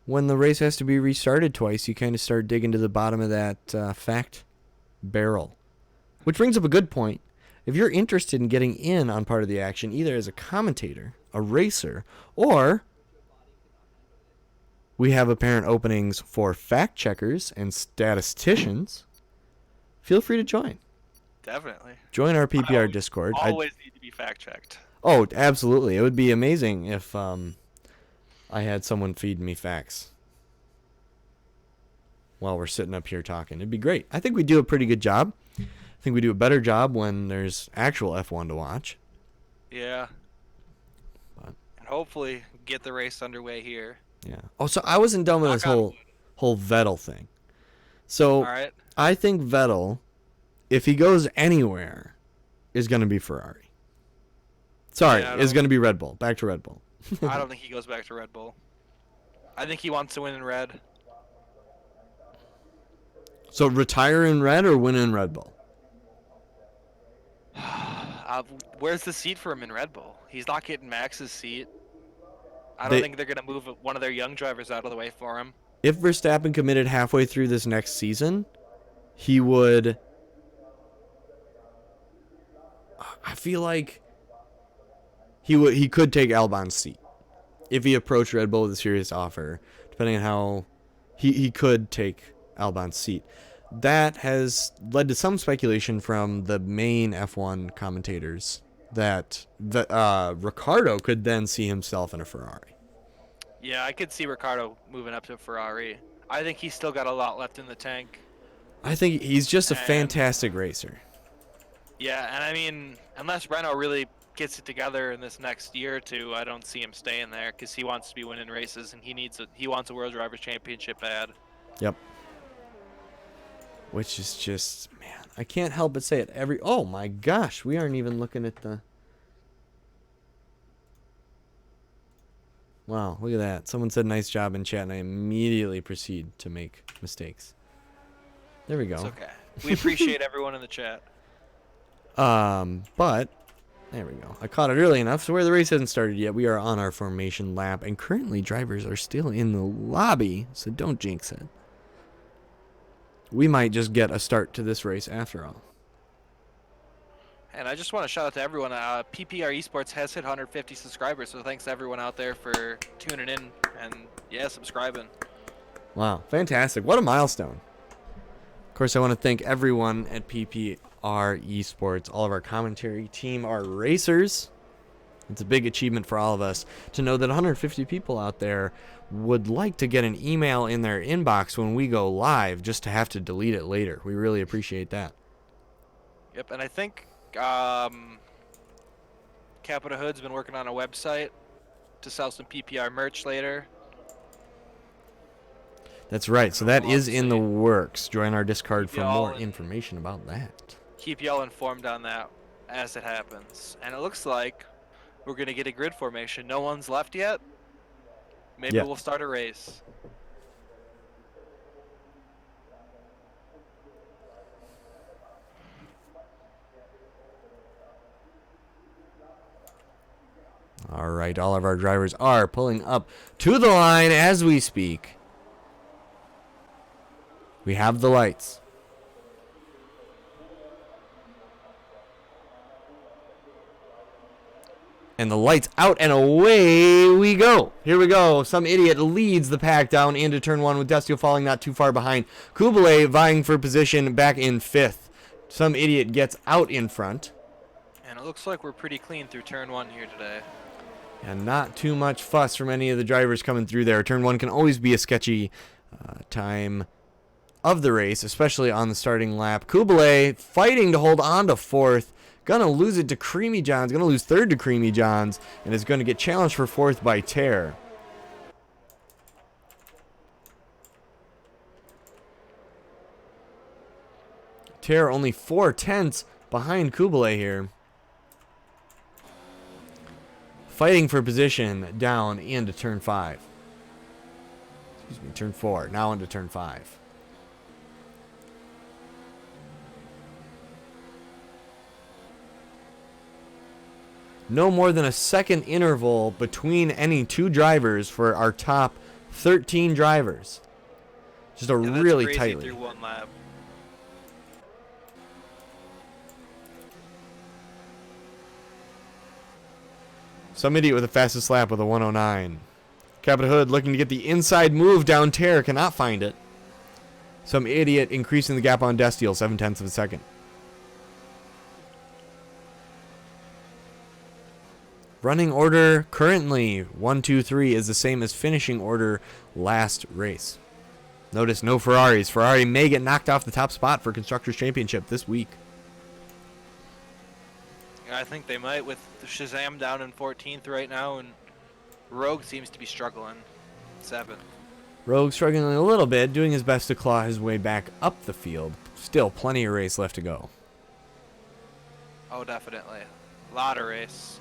when the race has to be restarted twice, you kind of start digging to the bottom of that fact barrel. Which brings up a good point. If you're interested in getting in on part of the action, either as a commentator, a racer, or we have apparent openings for fact checkers and statisticians, feel free to join. Definitely. Join our PPR Discord. Always need to be fact checked. Oh, absolutely. It would be amazing if I had someone feed me facts while we're sitting up here talking. It'd be great. I think we do a pretty good job. I think we do a better job when there's actual F1 to watch. Yeah. But, and hopefully get the race underway here. yeah. Oh, so I wasn't done with this whole Vettel thing. So All right. I think Vettel, if he goes anywhere, is going to be Ferrari. Sorry, Yeah, is going to be Red Bull. Back to Red Bull. I don't think he goes back to Red Bull. I think he wants to win in red. So retire in red or win in Red Bull? Where's the seat for him in Red Bull? He's not getting Max's seat. I don't They- think they're going to move one of their young drivers out of the way for him. If Verstappen committed halfway through this next season, he would. I feel like he could take Albon's seat if he approached Red Bull with a serious offer. Depending on how he could take Albon's seat. That has led to some speculation from the main F1 commentators that Ricciardo could then see himself in a Ferrari. Yeah, I could see Ricciardo moving up to Ferrari. I think he's still got a lot left in the tank. I think he's just a And- fantastic racer. Yeah, and I mean, unless Renault really gets it together in this next year or two, I don't see him staying there because he wants to be winning races and he wants a World Drivers' Championship bad. Yep. Which is just, man, I can't help but say it every. Oh my gosh, we aren't even looking at the. Wow, look at that. Someone said nice job in chat, and I immediately proceed to make mistakes. There we go. It's okay. We appreciate everyone in the chat. But there we go. I caught it early enough, so where the race hasn't started yet, we are on our formation lap, and currently drivers are still in the lobby, so don't jinx it. We might just get a start to this race after all. And I just want to shout out to everyone. PPR Esports has hit 150 subscribers, so thanks to everyone out there for tuning in and, yeah, subscribing. Wow, fantastic. What a milestone. Of course, I want to thank everyone at PPR Esports, all of our commentary team, our racers. It's a big achievement for all of us to know that 150 people out there would like to get an email in their inbox when we go live just to have to delete it later. We really appreciate that. Yep, and I think Capita Hood's been working on a website to sell some PPR merch later. That's right. So that is in the See. works. Join our Discord for Y'all more in- information about that. Keep y'all informed on that as it happens. And it looks like we're going to get a grid formation. No one's left yet. Maybe Yeah. we'll start a race. All right, all of our drivers are pulling up to the line as we speak. We have the lights. And the lights out and away we go. Here we go. Some idiot leads the pack down into turn one with Destio falling not too far behind. Kublai vying for position back in fifth. Some idiot gets out in front. And it looks like we're pretty clean through turn one here today. And not too much fuss from any of the drivers coming through there. Turn one can always be a sketchy time of the race, especially on the starting lap. Kublai fighting to hold on to fourth. Gonna lose it to Creamy Johns. Gonna lose third to Creamy Johns. And is gonna get challenged for fourth by Tear. Tear only 4/10 behind Kublai here. Fighting for position down into turn 5. Excuse me, turn 4. Now into turn 5. No more than a second interval between any two drivers for our top 13 drivers. Just a And that's really crazy tight through lead. one lap. Some idiot with the fastest lap with a 109. Capita Hood looking to get the inside move down Tear. Cannot find it. Some idiot increasing the gap on Destiel 7/10 of a second. Running order currently 1, 2, 3 is the same as finishing order last race. Notice no Ferraris. Ferrari may get knocked off the top spot for Constructors' Championship this week. I think they might with the Shazam down in 14th right now, and Rogue seems to be struggling. 7th. Rogue struggling a little bit, doing his best to claw his way back up the field. Still plenty of race left to go. Oh, definitely. A lot of race.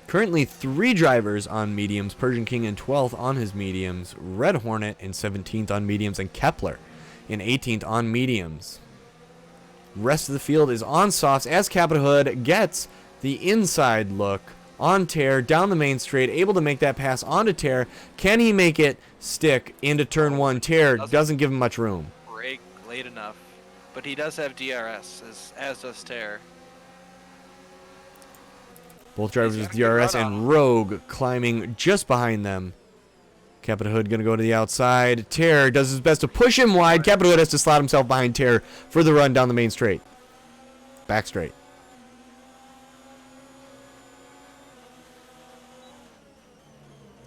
Currently 3 drivers on mediums, Persian King in 12th on his mediums, Red Hornet in 17th on mediums, and Kepler in 18th on mediums. Rest of the field is on softs as Capita Hood gets the inside look on Tear down the main straight, able to make that pass onto Tear. Can he make it stick into turn 1? Tear doesn't give him much room. Break late enough, but he does have DRS, as does Tear. Both drivers with DRS and Rogue climbing just behind them. Capita Hood going to go to the outside. Tear does his best to push him wide. Capita Hood has to slot himself behind Tear for the run down the main straight. Back straight.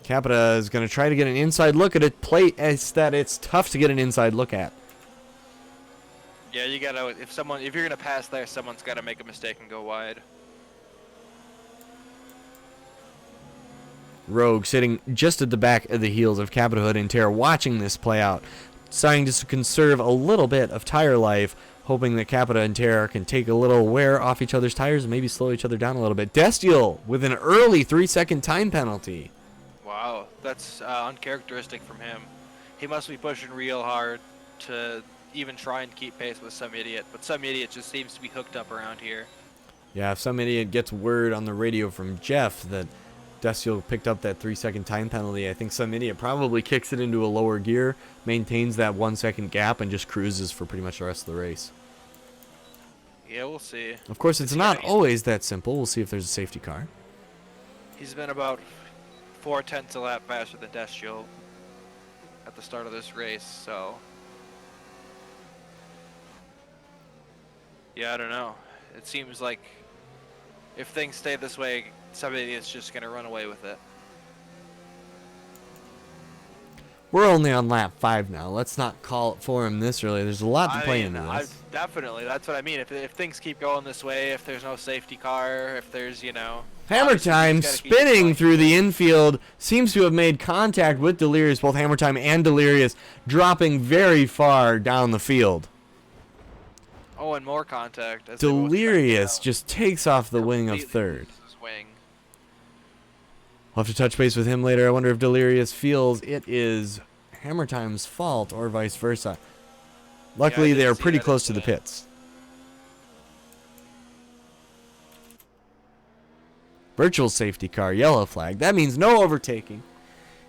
Capita is going to try to get an inside look at it. Plate is that it's tough to get an inside look at. Yeah, you gotta, if you're gonna pass there, someone's gotta make a mistake and go wide. Rogue sitting just at the back of the heels of Capita Hood and Tear, watching this play out, deciding just to conserve a little bit of tire life, hoping that Capita and Tear can take a little wear off each other's tires and maybe slow each other down a little bit. Destiel with an early 3-second time penalty. Wow, that's uncharacteristic from him. He must be pushing real hard to even try and keep pace with some idiot, but some idiot just seems to be hooked up around here. Yeah, if some idiot gets word on the radio from Jeff that Destiel picked up that 3-second time penalty, I think some idiot probably kicks it into a lower gear, maintains that 1-second gap, and just cruises for pretty much the rest of the race. Yeah, we'll see. Of course, it's not always that simple. We'll see if there's a safety car. He's been about 4/10 a lap faster than Destiel at the start of this race, so yeah, I don't know. It seems like if things stay this way, somebody is just going to run away with it. We're only on lap 5 now. Let's not call it for him this early. There's a lot to play into this. Definitely, that's what I mean. If things keep going this way, if there's no safety car, if there's, Hammer Time spinning through the infield seems to have made contact with Delirious, both Hammer Time and Delirious dropping very far down the field. Oh, and more contact. Delirious just takes off the wing of third. I'll have to touch base with him later. I wonder if Delirious feels it is Hammer Time's fault or vice versa. Luckily, they are pretty close to the pits. Virtual safety car, yellow flag. That means no overtaking.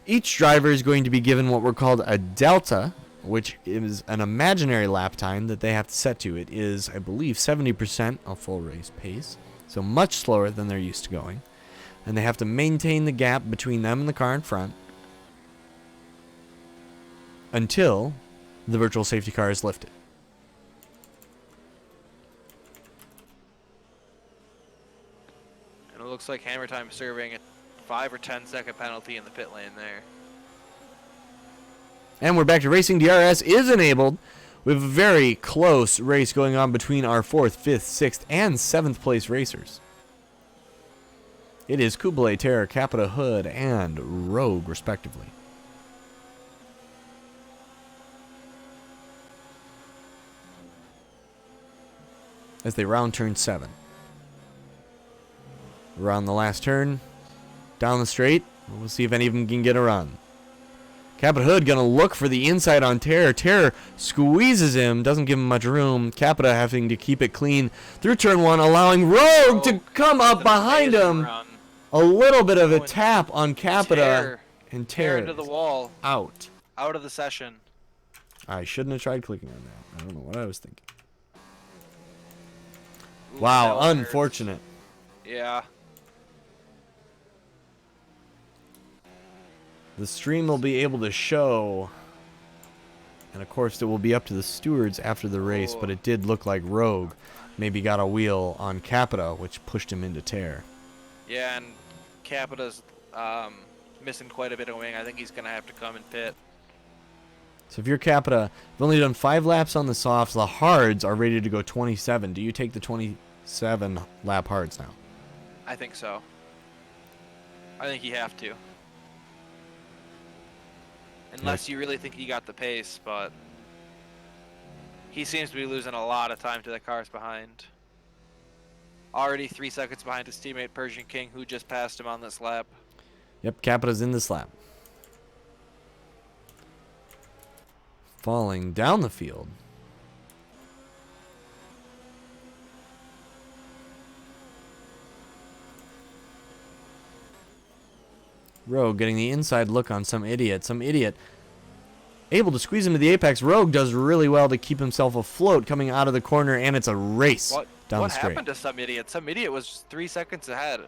Each driver is going to be given what we're called a delta, which is an imaginary lap time that they have to set to. It is, I believe, 70% of full race pace, so much slower than they're used to going. And they have to maintain the gap between them and the car in front until the virtual safety car is lifted. And it looks like Hammer Time serving a 5 or 10 second penalty in the pit lane there. And we're back to racing. DRS is enabled. We have a very close race going on between our 4th, 5th, 6th, and 7th place racers. It is Kublai, Terror, Capita Hood, and Rogue, respectively. As they round turn 7. Around the last turn. Down the straight. We'll see if any of them can get a run. Capita Hood going to look for the inside on Terror. Terror squeezes him, doesn't give him much room. Capita having to keep it clean through turn 1, allowing Rogue to come up behind him. A little bit of a tap on Capita, and Terror into the wall. Out of the session. I shouldn't have tried clicking on that. I don't know what I was thinking. Ooh, wow, unfortunate. Yeah. The stream will be able to show, and of course it will be up to the stewards after the race, but it did look like Rogue maybe got a wheel on Capita, which pushed him into Tear. Yeah, and Capita's missing quite a bit of wing. I think he's going to have to come and pit. So if you're Capita, you've only done 5 laps on the softs. The hards are rated to go 27. Do you take the 27 lap hards now? I think so. I think you have to. Unless you really think you got the pace, but he seems to be losing a lot of time to the cars behind. Already 3 seconds behind his teammate Persian King, who just passed him on this lap. Yep, Capita's in this lap. Falling down the field. Rogue getting the inside look on some idiot. Some idiot able to squeeze into the apex. Rogue does really well to keep himself afloat coming out of the corner, and it's a race down the straight. What happened to some idiot? Some idiot was 3 seconds ahead.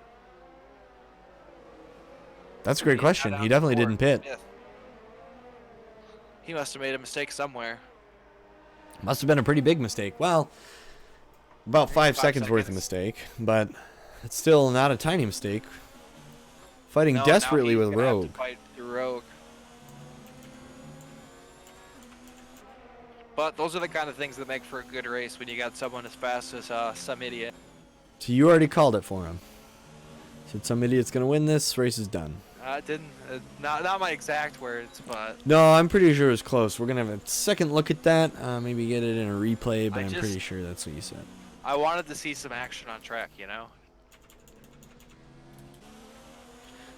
That's a great question. He definitely didn't pit. Yeah. He must have made a mistake somewhere. Must have been a pretty big mistake. Well, about 5 seconds worth of mistake, but it's still not a tiny mistake. Fighting desperately with Rogue. Have to fight through Rogue. But those are the kind of things that make for a good race when you got someone as fast as some idiot. So you already called it for him. Said some idiot's gonna win this. Race is done. Didn't not my exact words, but No, I'm pretty sure it was close. We're gonna have a second look at that. Maybe get it in a replay, but I'm pretty sure that's what you said. I wanted to see some action on track, you know.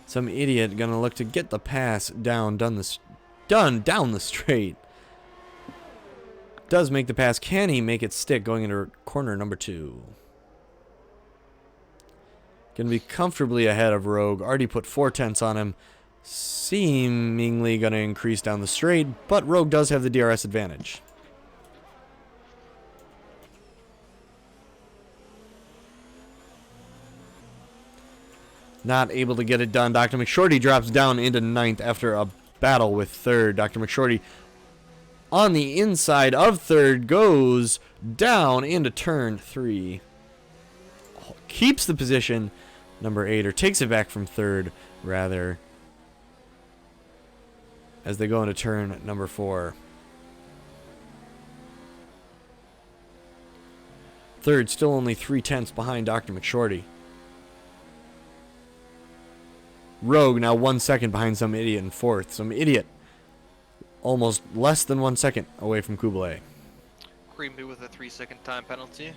Some idiot gonna look to get the pass down down the straight. Does make the pass. Can he make it stick going into corner number 2? Gonna be comfortably ahead of Rogue. Already put 4/10 on him. Seemingly gonna increase down the straight, but Rogue does have the DRS advantage. Not able to get it done. Dr. McShorty drops down into 9th after a battle with 3rd. Dr. McShorty on the inside of 3rd goes down into turn 3. Keeps the position, number 8, or takes it back from 3rd, rather, as they go into turn number 4. 3rd still only 3/10 behind Dr. McShorty. Rogue now 1 second behind some idiot in 4th. Some idiot almost less than 1 second away from Kublai. Creamy with a 3-second time penalty.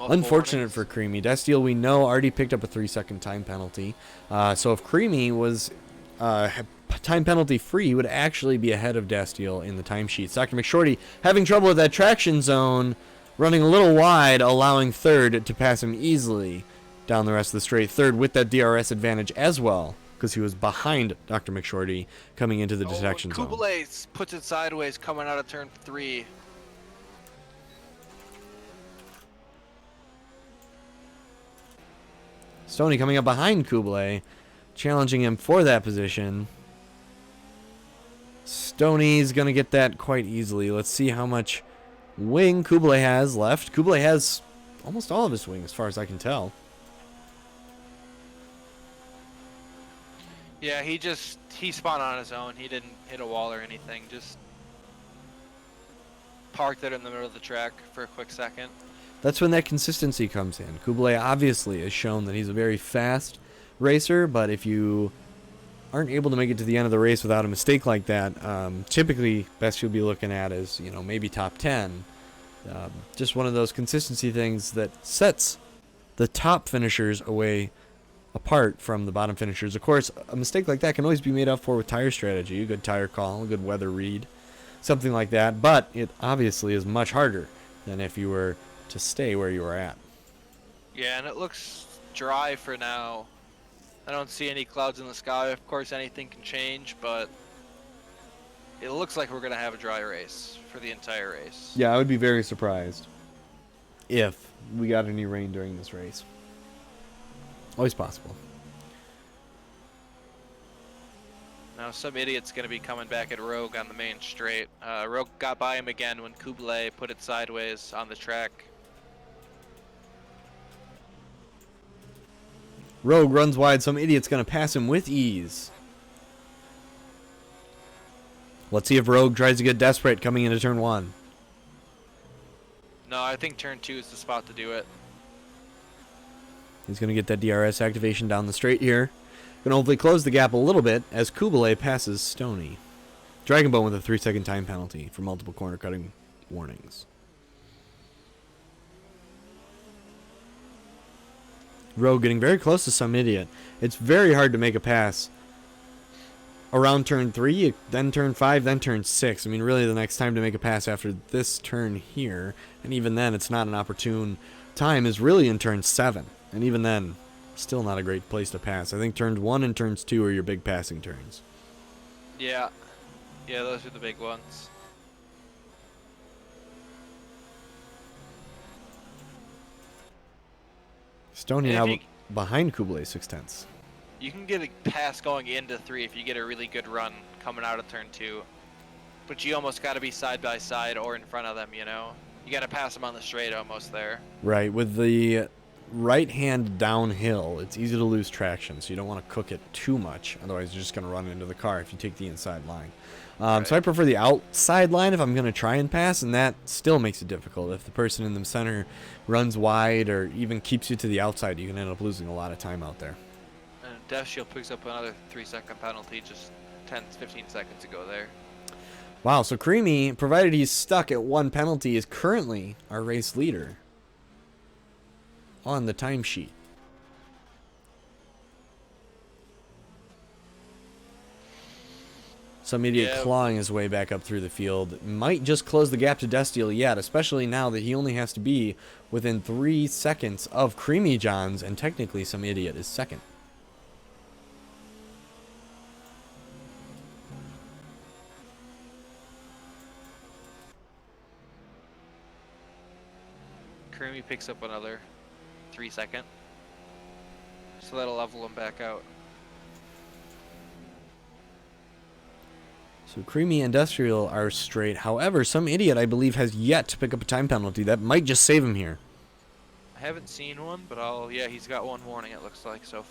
Unfortunate for Creamy. Destiel, we know, already picked up a 3-second time penalty. So if Creamy was time penalty free, he would actually be ahead of Destiel in the timesheets. Dr. McShorty having trouble with that traction zone, running a little wide, allowing 3rd to pass him easily down the rest of the straight. 3rd with that DRS advantage as well, because he was behind Dr. McShorty coming into the detection zone. Kublai puts it sideways coming out of turn 3. Stoney coming up behind Kublai, challenging him for that position. Stoney's going to get that quite easily. Let's see how much wing Kublai has left. Kublai has almost all of his wing, as far as I can tell. Yeah, he spun on his own. He didn't hit a wall or anything. Just parked it in the middle of the track for a quick second. That's when that consistency comes in. Kublai obviously has shown that he's a very fast racer, but if you aren't able to make it to the end of the race without a mistake like that, typically best you'll be looking at is, maybe top 10. Just one of those consistency things that sets the top finishers apart from the bottom finishers. Of course, a mistake like that can always be made up for with tire strategy, a good tire call, a good weather read, something like that, but it obviously is much harder than if you were to stay where you were at. Yeah, and it looks dry for now. I don't see any clouds in the sky. Of course, anything can change, but it looks like we're going to have a dry race for the entire race. Yeah, I would be very surprised if we got any rain during this race. Always possible. Now some idiot's going to be coming back at Rogue on the main straight. Rogue got by him again when Kublai put it sideways on the track. Rogue runs wide. Some idiot's going to pass him with ease. Let's see if Rogue tries to get desperate coming into turn 1. No, I think turn 2 is the spot to do it. He's going to get that DRS activation down the straight here. Going to hopefully close the gap a little bit as Kublai passes Stoney. Dragonbone with a 3-second time penalty for multiple corner cutting warnings. Rogue getting very close to some idiot. It's very hard to make a pass around turn 3, then turn 5, then turn 6. I mean, really the next time to make a pass after this turn here, and even then it's not an opportune time, is really in turn 7. And even then, still not a great place to pass. I think turns 1 and turns 2 are your big passing turns. Yeah. Yeah, those are the big ones. Stony And now if you- behind Kublai 6/10. You can get a pass going into 3 if you get a really good run coming out of turn 2. But you almost got to be side by side or in front of them, you know? You got to pass them on the straight almost there. Right, with the right hand downhill, it's easy to lose traction, so you don't want to cook it too much. Otherwise, you're just going to run into the car if you take the inside line. So I prefer the outside line if I'm going to try and pass, and that still makes it difficult. If the person in the center runs wide or even keeps you to the outside, you can end up losing a lot of time out there. And Death Shield picks up another 3-second penalty just 10-15 seconds ago there. Wow, so Creamy, provided he's stuck at 1 penalty, is currently our race leader on the timesheet. Some idiot clawing his way back up through the field. Might just close the gap to Destiel yet, especially now that he only has to be within 3 seconds of Creamy Johns, and technically some idiot is second. Creamy picks up another 3-second. So that'll level him back out. So Creamy Industrial are straight. However, some idiot, I believe, has yet to pick up a time penalty. That might just save him here. I haven't seen one, but yeah, he's got 1 warning it looks like, so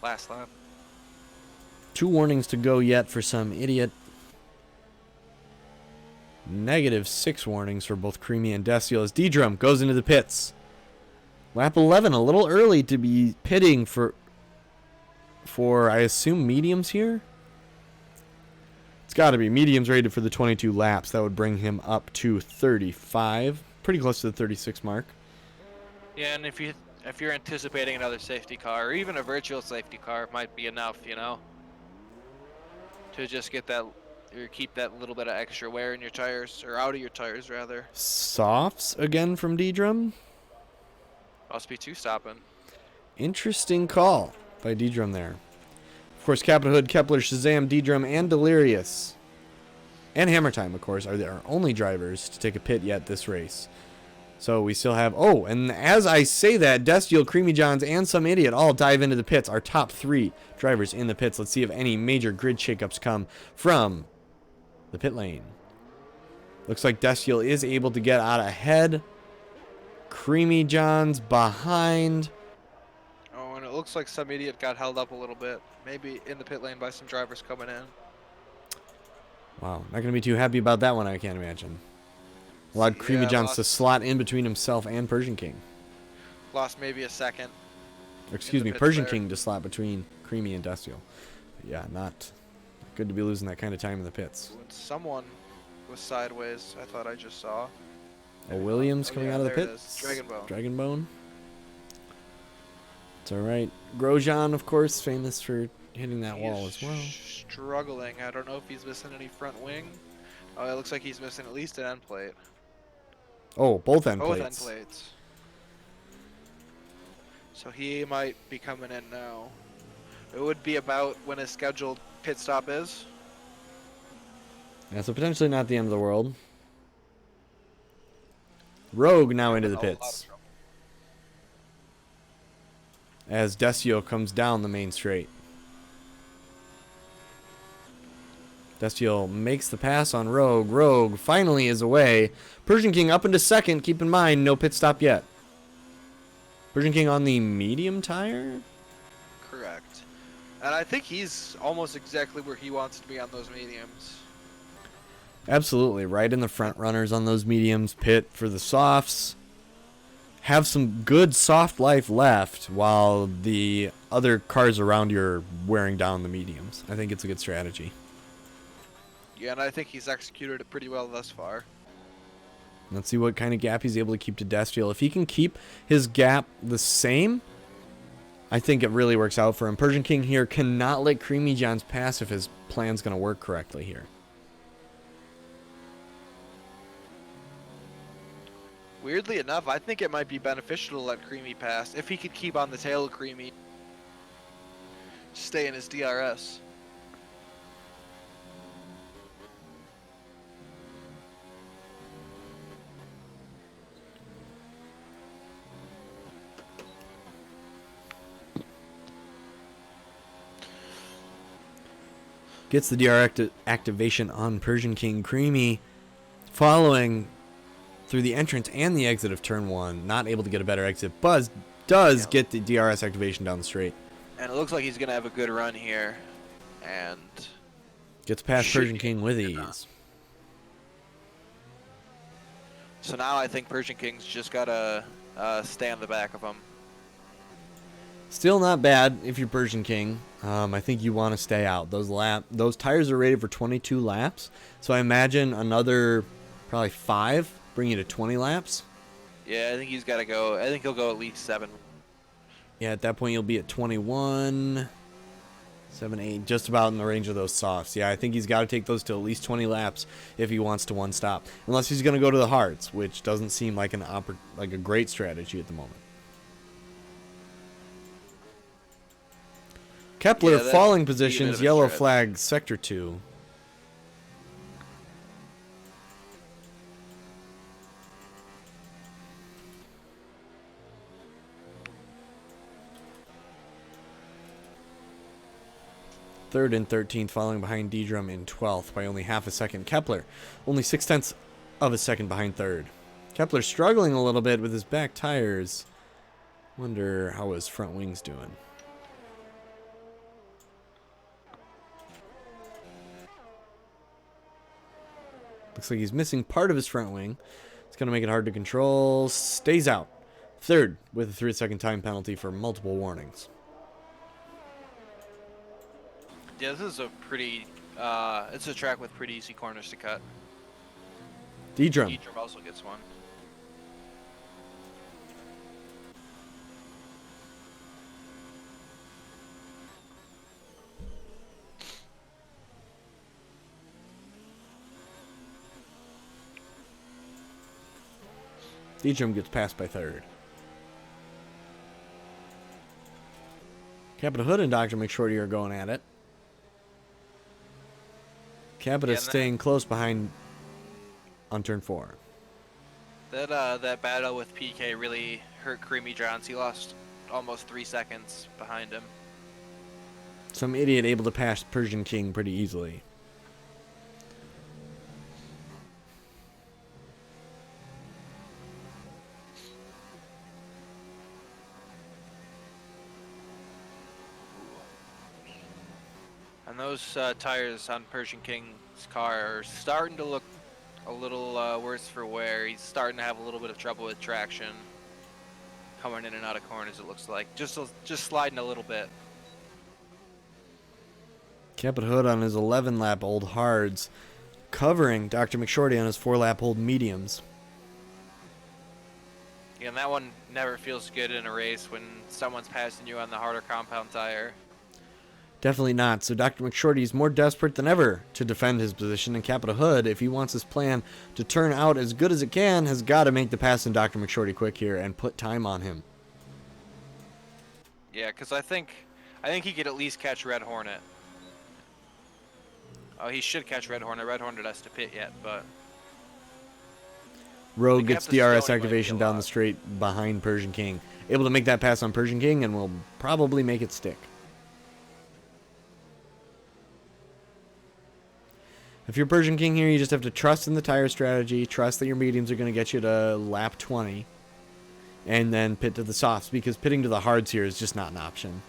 last lap. 2 warnings to go yet for some idiot. -6 warnings for both Creamy and Destiel as D-Drum goes into the pits. Lap 11, a little early to be pitting for I assume mediums here? It's got to be mediums rated for the 22 laps. That would bring him up to 35, pretty close to the 36 mark. Yeah, and if you're anticipating another safety car or even a virtual safety car, it might be enough, you know, to just get that or keep that little bit of extra wear in your tires, or out of your tires rather. Softs again from D-Drum. Must be 2 stopping. Interesting call by D-Drum there. Of course, Captain Hood, Kepler, Shazam, D-Drum, and Delirious, and Hammer Time, of course, are our only drivers to take a pit yet this race. So we still have... Oh, and as I say that, Destiel, Creamy Johns, and some idiot all dive into the pits. Our top 3 drivers in the pits. Let's see if any major grid shakeups come from the pit lane. Looks like Destiel is able to get out ahead. Creamy Johns behind. Oh, and it looks like some idiot got held up a little bit. Maybe in the pit lane by some drivers coming in. Wow, not going to be too happy about that one, I can't imagine. Allowed Creamy Johns to slot in between himself and Persian King. Lost maybe a second. Or, excuse me, Persian King to slot between Creamy and Destiel. Yeah, not good to be losing that kind of time in the pits. When someone was sideways, I thought I just saw. Oh, Williams coming out of the there it pits. is. Dragonbone. Dragonbone. It's alright. Grosjean, of course, famous for hitting that wall as well. Struggling. I don't know if he's missing any front wing. Oh, it looks like he's missing at least an end plate. Oh, both end Both plates. end plates. So he might be coming in now. It would be about when his scheduled pit stop is. Yeah, so potentially not the end of the world. Rogue now into the A lot of pits. trouble. As Destiel comes down the main straight. Destiel makes the pass on Rogue. Rogue finally is away. Persian King up into second. Keep in mind, no pit stop yet. Persian King on the medium tire? Correct. And I think he's almost exactly where he wants to be on those mediums. Absolutely. Right in the front runners on those mediums. Pit for the softs. Have some good soft life left while the other cars around you are wearing down the mediums. I think it's a good strategy. Yeah, and I think he's executed it pretty well thus far. Let's see what kind of gap he's able to keep to Destiel. If he can keep his gap the same I think it really works out for him. Persian King here cannot let Creamy John's pass if his plan's going to work correctly here. Weirdly enough, I think it might be beneficial to let Creamy pass if he could keep on the tail of Creamy. Stay in his DRS. Gets the DR activation on Persian King. Creamy following through the entrance and the exit of turn 1. Not able to get a better exit. Buzz does get the DRS activation down the straight. And it looks like he's going to have a good run here. And gets past Persian King with ease. So now I think Persian King's just got to stay on the back of him. Still not bad if you're Persian King. I think you want to stay out. Those tires are rated for 22 laps. So I imagine another probably 5 bring you to 20 laps. Yeah, I think he's got to go. I think he'll go at least 7. Yeah, at that point you'll be at 21, 7, 8, just about in the range of those softs. Yeah, I think he's got to take those to at least 20 laps if he wants to one stop. Unless he's going to go to the hards, which doesn't seem like a great strategy at the moment. Kepler falling positions, yellow flag, sector 2. Third and 13th, falling behind D-Drum in 12th by only half a second. Kepler, only 0.6 of a second behind third. Kepler struggling a little bit with his back tires. Wonder how his front wing's doing. Looks like he's missing part of his front wing. It's going to make it hard to control. Stays out. Third with a 3-second time penalty for multiple warnings. Yeah, this is a pretty, it's a track with pretty easy corners to cut. D-Drum. D-Drum also gets one. D-Drum gets passed by third. Capita Hood and Dr. McShorty are going at it. Capita staying close behind on turn 4. That battle with PK really hurt Creamy Johns. He lost almost 3 seconds behind him. Some idiot able to pass Persian King pretty easily. And those tires on Persian King's car are starting to look a little worse for wear. He's starting to have a little bit of trouble with traction. Coming in and out of corners, it looks like. Just sliding a little bit. Capita Hood on his 11-lap old hards, covering Dr. McShorty on his 4-lap old mediums. Yeah, and that one never feels good in a race when someone's passing you on the harder compound tire. Definitely not. So Dr. McShorty is more desperate than ever to defend his position, and Capita Hood, if he wants his plan to turn out as good as it can, has got to make the pass in Dr. McShorty quick here and put time on him. Yeah, because I think he could at least catch Red Hornet. Oh, he should catch Red Hornet. Red Hornet has to pit yet, but Rogue gets DRS activation down the straight behind Persian King. Able to make that pass on Persian King and will probably make it stick. If you're Persian King here, you just have to trust in the tire strategy, trust that your mediums are going to get you to lap 20, and then pit to the softs, because pitting to the hards here is just not an option.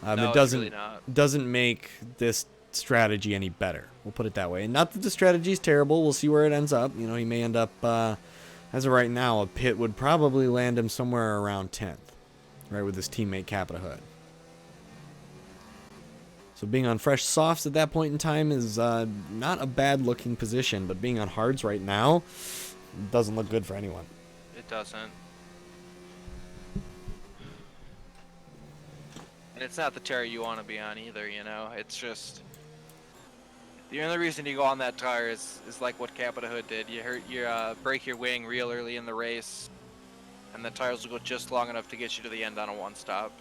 No, it doesn't it's really not. doesn't make this strategy any better. We'll put it that way. And not that the strategy is terrible. We'll see where it ends up. You know, he may end up, as of right now, a pit would probably land him somewhere around 10th, right, with his teammate Capita Hood. So being on fresh softs at that point in time is not a bad looking position, but being on hards right now doesn't look good for anyone. It doesn't. And it's not the tire you want to be on either, you know? It's just... The only reason you go on that tire is like what Capita Hood did. You break your wing real early in the race, and the tires will go just long enough to get you to the end on a one-stop.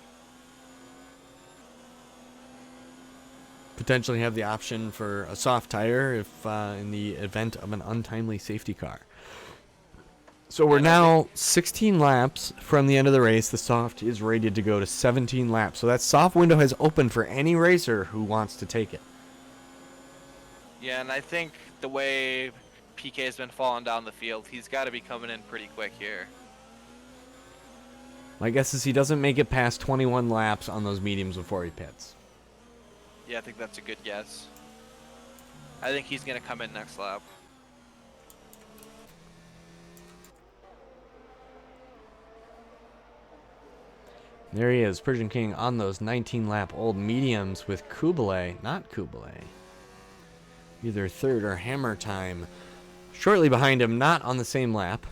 Potentially have the option for a soft tire if in the event of an untimely safety car. So we're now 16 laps from the end of the race. The soft is rated to go to 17 laps. So that soft window has opened for any racer who wants to take it. Yeah, and I think the way PK has been falling down the field, he's got to be coming in pretty quick here. My guess is he doesn't make it past 21 laps on those mediums before he pits. Yeah, I think that's a good guess. I think he's going to come in next lap. There he is, Persian King on those 19-lap old mediums with Kublai, not Kublai. Either third or hammer time. Shortly behind him, not on the same lap.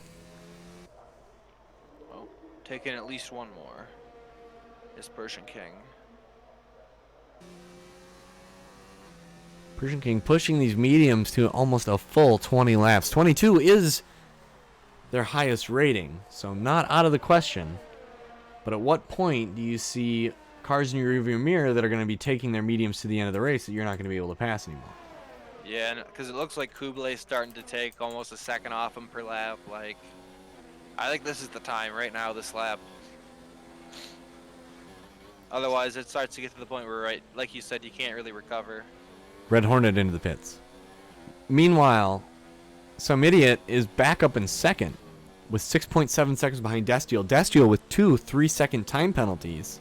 Oh, taking at least one more is Persian King. Persian King pushing these mediums to almost a full 20 laps. 22 is their highest rating, so not out of the question. But at what point do you see cars in your rearview mirror that are going to be taking their mediums to the end of the race that you're not going to be able to pass anymore? Yeah, because it looks like Kublai's starting to take almost a second off him per lap. Like, I think this is the time right now, this lap. Otherwise, it starts to get to the point where, right, like you said, you can't really recover. Red Hornet into the pits. Meanwhile, some idiot is back up in second with 6.7 seconds behind Destiel. Destiel with 2 3-second time penalties.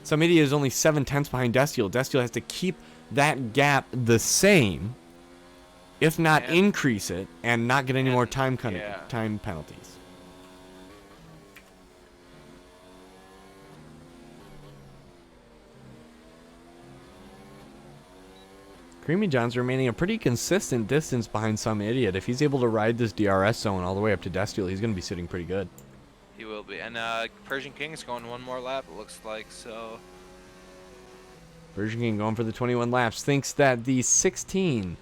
Some idiot is only 7/10 behind Destiel. Destiel has to keep that gap the same, if not increase it, and not get any more time penalties. Creamy John's remaining a pretty consistent distance behind some idiot. If he's able to ride this DRS zone all the way up to Destiel, he's going to be sitting pretty good. He will be. And Persian King's going one more lap, it looks like, so... Persian King going for the 21 laps. Thinks that the 14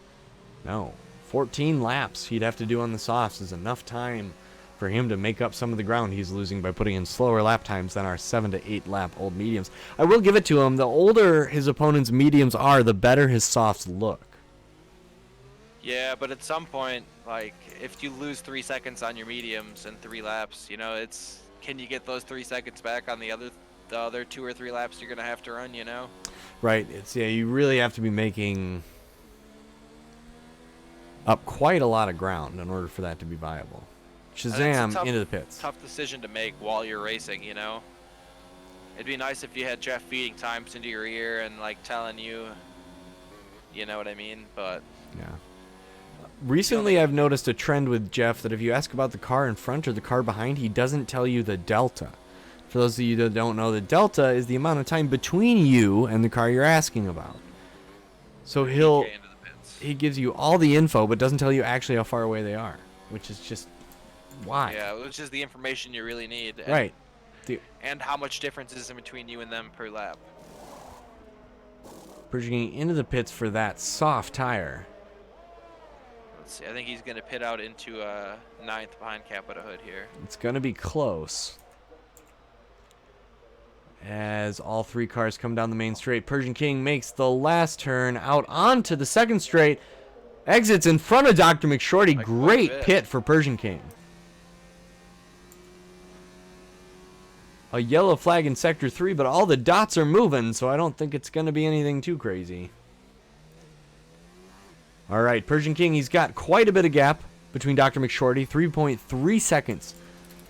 laps he'd have to do on the softs is enough time for him to make up some of the ground he's losing by putting in slower lap times than our 7 to 8 lap old mediums. I will give it to him. The older his opponent's mediums are, the better his softs look. Yeah, but at some point, like, if you lose 3 seconds on your mediums in 3 laps, you know, it's... Can you get those 3 seconds back on the other 2 or 3 laps you're going to have to run, you know? Right. It's, yeah, you really have to be making up quite a lot of ground in order for that to be viable. Shazam into the pits. Tough decision to make while you're racing, you know? It'd be nice if you had Jeff feeding times into your ear and, like, telling you, you know what I mean? But... Yeah. Recently, I've noticed a trend with Jeff that if you ask about the car in front or the car behind, he doesn't tell you the delta. For those of you that don't know, the delta is the amount of time between you and the car you're asking about. So he gives you all the info, but doesn't tell you actually how far away they are, which is just why. Yeah, which is the information you really need. And, right. And how much difference is in between you and them per lap. Pushing into the pits for that soft tire. Let's see, I think he's going to pit out into 9th behind Capita Hood here. It's going to be close. As all 3 cars come down the main straight, Persian King makes the last turn out onto the second straight. Exits in front of Dr. McShorty. Great pit for Persian King. A yellow flag in Sector 3, but all the dots are moving, so I don't think it's going to be anything too crazy. All right, Persian King, he's got quite a bit of gap between Dr. McShorty. 3.3 seconds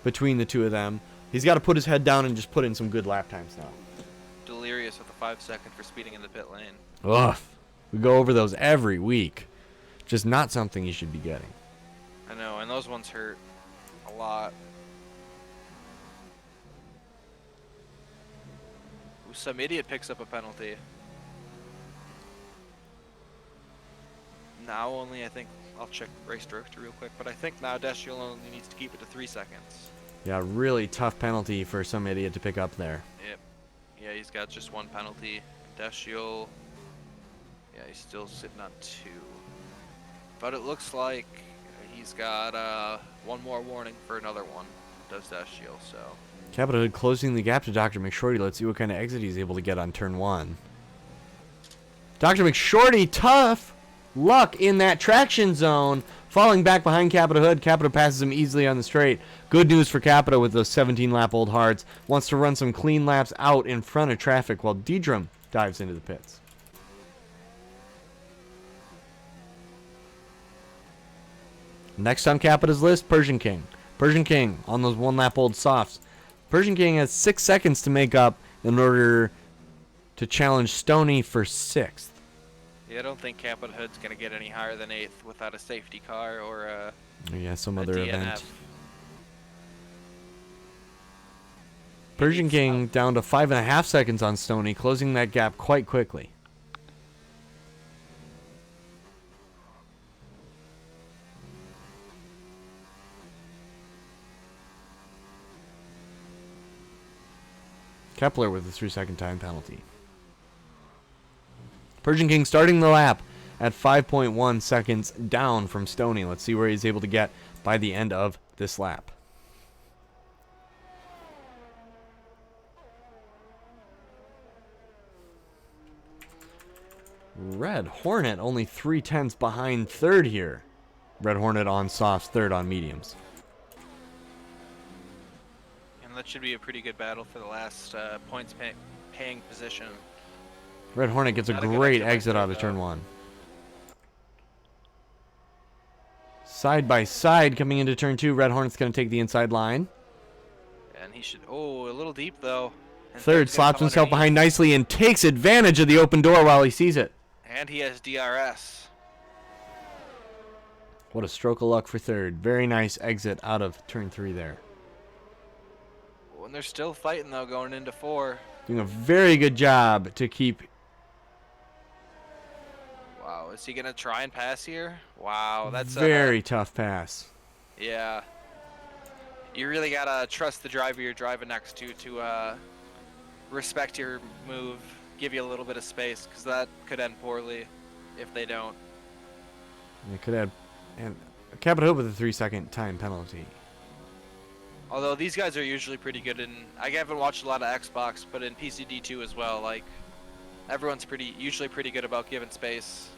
between the two of them. He's got to put his head down and just put in some good lap times now. Delirious with a 5-second for speeding in the pit lane. Ugh. We go over those every week. Just not something you should be getting. I know, and those ones hurt a lot. Ooh, some idiot picks up a penalty. Now only, I think, I'll check race director real quick, but I think now Destiel only needs to keep it to 3 seconds. Yeah, really tough penalty for some idiot to pick up there. Yep. Yeah, he's got just 1 penalty. Deshiel, yeah, he's still sitting on 2. But it looks like he's got 1 more warning for another one, does Deshiel, so. Capital Hood closing the gap to Dr. McShorty. Let's see what kind of exit he's able to get on turn 1. Dr. McShorty, tough luck in that traction zone. Falling back behind Capita Hood. Capita passes him easily on the straight. Good news for Capita with those 17-lap old hards. Wants to run some clean laps out in front of traffic while Deidrum dives into the pits. Next on Capita's list, Persian King. Persian King on those 1-lap old softs. Persian King has 6 seconds to make up in order to challenge Stoney for 6th. Yeah, I don't think Capita Hood's going to get any higher than 8th without a safety car or some a other DNF. event. Persian King down to 5.5 seconds on Stoney, closing that gap quite quickly. Kepler with a 3-second time penalty. Persian King starting the lap at 5.1 seconds down from Stoney. Let's see where he's able to get by the end of this lap. Red Hornet only 0.3 behind third here. Red Hornet on softs, third on mediums. And that should be a pretty good battle for the last points paying position. Red Hornet gets a Not a good great exit exit right out of there, turn though. 1. Side by side coming into turn 2. Red Hornet's going to take the inside line. And he should, oh, a little deep though. And Third third's gonna slaps come himself underneath. behind nicely and takes advantage of the open door while he sees it. And he has DRS. What a stroke of luck for third. Very nice exit out of turn 3 there. When they're still fighting though, going into 4. Doing a very good job to keep. Wow, is he gonna try and pass here? Wow, that's Very tough pass. yeah. You really gotta trust the driver you're driving next to respect your move, give you a little bit of space, because that could end poorly if they don't. It could add. And Capita Hood with a 3-second time penalty. Although these guys are usually pretty good in, I haven't watched a lot of Xbox, but in PCD2 as well, like, everyone's usually pretty good about giving space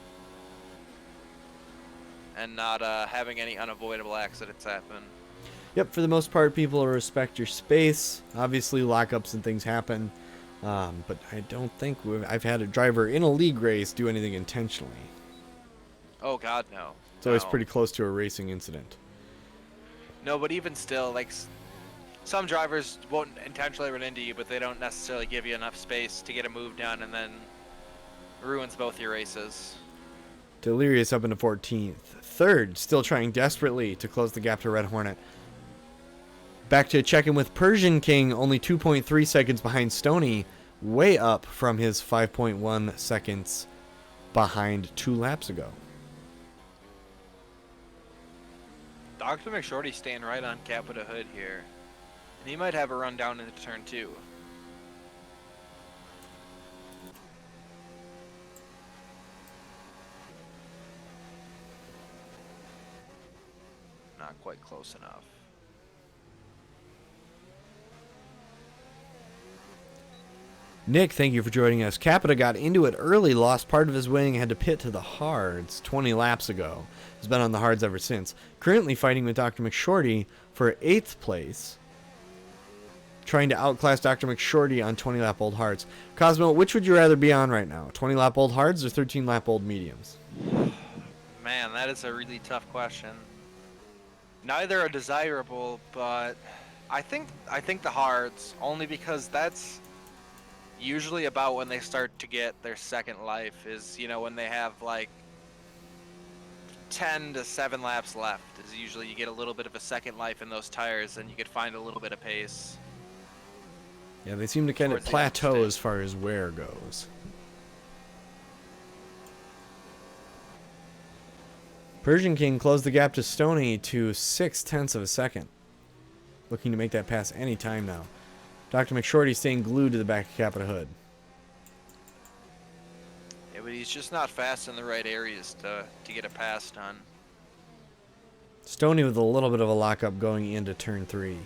and not having any unavoidable accidents happen. Yep, for the most part, people respect your space. Obviously, lockups and things happen. But I don't think I've had a driver in a league race do anything intentionally. Oh God, no. It's always No. pretty close to a racing incident. No, but even still, like, some drivers won't intentionally run into you, but they don't necessarily give you enough space to get a move done, and then ruins both your races. Delirious up into 14th. Third, still trying desperately to close the gap to Red Hornet. Back to check in with Persian King, only 2.3 seconds behind Stoney, way up from his 5.1 seconds behind 2 laps ago. Dr. McShorty staying right on Capita Hood here. And he might have a run down into turn 2. Not quite close enough. Nick, thank you for joining us. Capita got into it early, lost part of his wing, had to pit to the hards 20 laps ago. Has been on the hards ever since. Currently fighting with Dr. McShorty for 8th place. Trying to outclass Dr. McShorty on 20-lap old hards. Cosmo, which would you rather be on right now? 20-lap old hards or 13-lap old mediums? Man, that is a really tough question. Neither are desirable, but I think the hards, only because that's usually about when they start to get their second life, is, you know, when they have like 10 to 7 laps left, is usually you get a little bit of a second life in those tires and you could find a little bit of pace. Yeah, they seem to kind of Towards the plateau end as far as wear goes. Persian King closed the gap to Stoney to 0.6 of a second. Looking to make that pass any time now. Dr. McShorty staying glued to the back of Capita Hood. Yeah, but he's just not fast in the right areas to get a pass done. Stoney with a little bit of a lockup going into turn 3.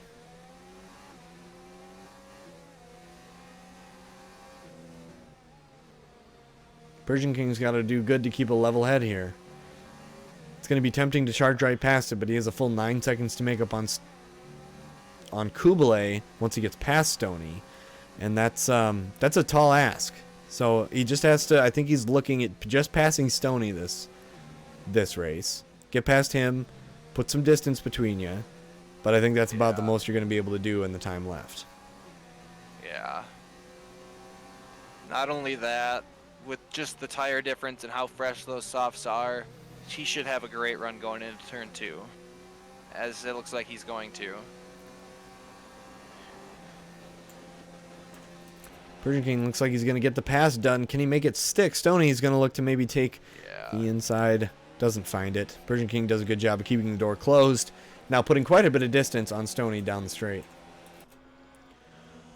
Persian King's got to do good to keep a level head here. It's going to be tempting to charge right past it, but he has a full 9 seconds to make up on Kublai once he gets past Stoney, and that's a tall ask. So he just has to. I think he's looking at just passing Stoney this race. Get past him, put some distance between you, but I think that's about the most you're going to be able to do in the time left. Yeah. Not only that, with just the tire difference and how fresh those softs are, he should have a great run going into turn 2, as it looks like he's going to. Persian King looks like he's going to get the pass done. Can he make it stick? Stoney's going to look to maybe take the inside. Doesn't find it. Persian King does a good job of keeping the door closed. Now putting quite a bit of distance on Stoney down the straight.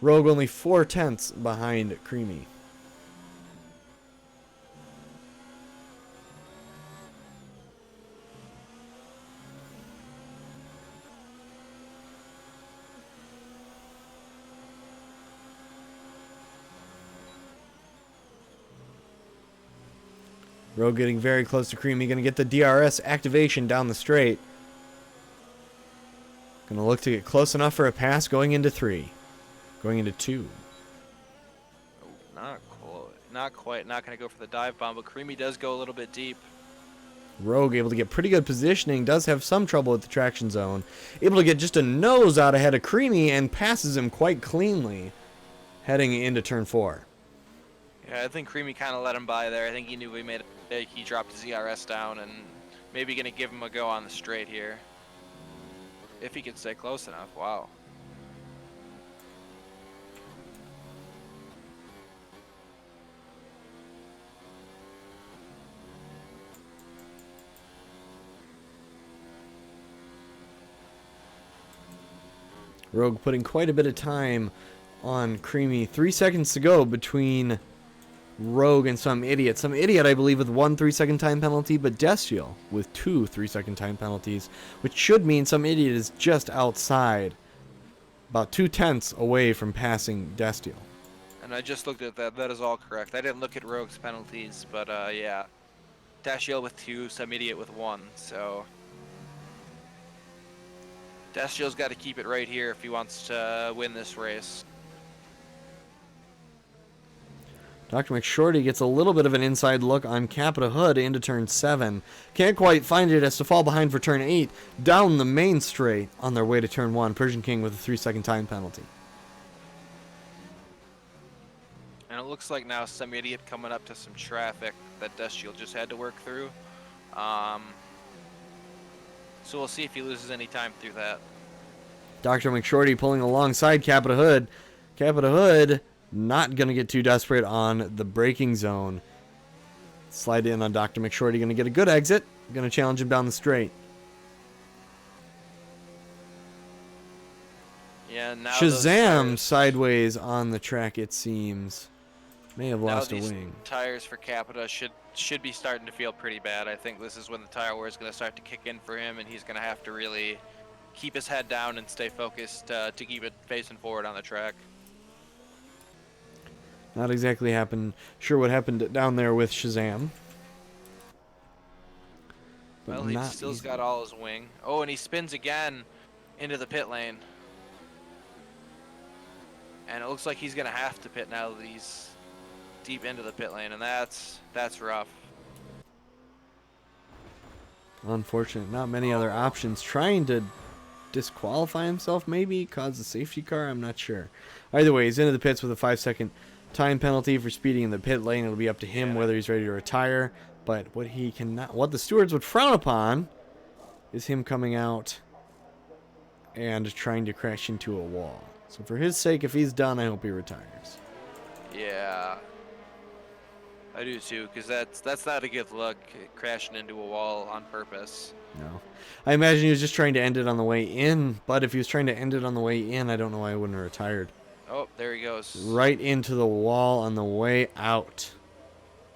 Rogue only 4/10 behind Creamy. Rogue getting very close to Creamy. Going to get the DRS activation down the straight. Going to look to get close enough for a pass going into 3. Going into 2. Not quite. Not going to go for the dive bomb, but Creamy does go a little bit deep. Rogue able to get pretty good positioning. Does have some trouble with the traction zone. Able to get just a nose out ahead of Creamy and passes him quite cleanly heading into turn 4. Yeah, I think Creamy kind of let him by there. I think he knew he made a mistake. He dropped his ERS down and maybe going to give him a go on the straight here. If he could stay close enough. Wow. Rogue putting quite a bit of time on Creamy. 3 seconds to go between Rogue and some idiot. Some idiot, I believe, with 1 3-second time penalty, but Destiel with 2 3-second time penalties, which should mean some idiot is just outside, about 2/10 away from passing Destiel. And I just looked at that. That is all correct. I didn't look at Rogue's penalties, but yeah. Dashiel with 2, some idiot with 1, so... Dashiel's got to keep it right here if he wants to win this race. Dr. McShorty gets a little bit of an inside look on Capita Hood into turn 7. Can't quite find it, as to fall behind for turn 8. Down the main straight on their way to turn 1. Persian King with a 3-second time penalty. And it looks like now some idiot coming up to some traffic that Dashiel just had to work through. So we'll see if he loses any time through that. Dr. McShorty pulling alongside Capita Hood. Capita Hood not going to get too desperate on the braking zone. Slide in on Dr. McShorty. Going to get a good exit. Going to challenge him down the straight. Yeah, now Shazam sideways on the track, it seems. May have lost a these wing. Tires for Capita should be starting to feel pretty bad. I think this is when the tire wear is going to start to kick in for him, and he's going to have to really keep his head down and stay focused to keep it facing forward on the track. Not exactly sure what happened down there with Shazam. Well, he still's got all his wing. Oh, and he spins again into the pit lane. And it looks like he's going to have to pit now that he's deep into the pit lane, and that's rough. Unfortunate. Not many other options. Trying to disqualify himself, maybe cause a safety car. I'm not sure. Either way, he's into the pits with a 5-second time penalty for speeding in the pit lane. It'll be up to him whether he's ready to retire. But what the stewards would frown upon is him coming out and trying to crash into a wall. So for his sake, if he's done, I hope he retires. Yeah, I do too, because that's not a good look, crashing into a wall on purpose. No. I imagine he was just trying to end it on the way in, but if he was trying to end it on the way in, I don't know why he wouldn't have retired. Oh, there he goes. Right into the wall on the way out.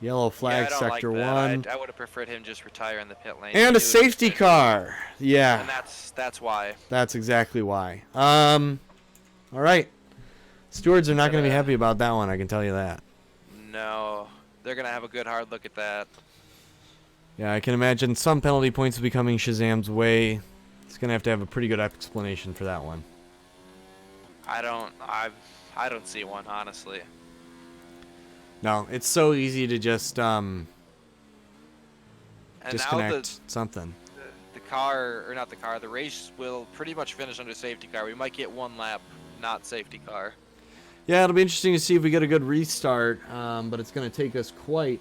Yellow Yeah, flag, I don't sector like that. 1. I would have preferred him just retire in the pit lane. And He a knew it was safety gonna- car. Yeah, And that's why. that's exactly why. All right. Stewards are not going to be happy about that one, I can tell you that. No, they're gonna have a good hard look at that. Yeah, I can imagine some penalty points will be coming Shazam's way. It's going to have a pretty good explanation for that one. I don't see one, honestly. No, it's so easy to just And disconnect now something. the car, or not the car, the race will pretty much finish under safety car. We might get one lap, not safety car. Yeah, it'll be interesting to see if we get a good restart, but it's going to take us quite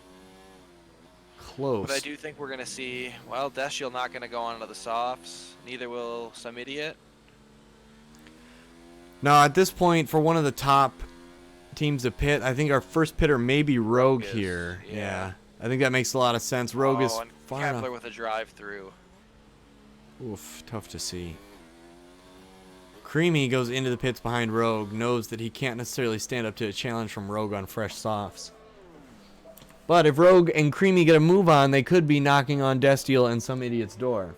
close. But I do think we're going to see, well, Deshiel not going to go on to the softs. Neither will some idiot. No, at this point, for one of the top teams to pit, I think our first pitter may be Rogue is, here. yeah. I think that makes a lot of sense. Rogue is and far Kepler enough. with a drive-through. Oof, tough to see. Creamy goes into the pits behind Rogue, knows that he can't necessarily stand up to a challenge from Rogue on fresh softs. But if Rogue and Creamy get a move on, they could be knocking on Destil and some idiot's door.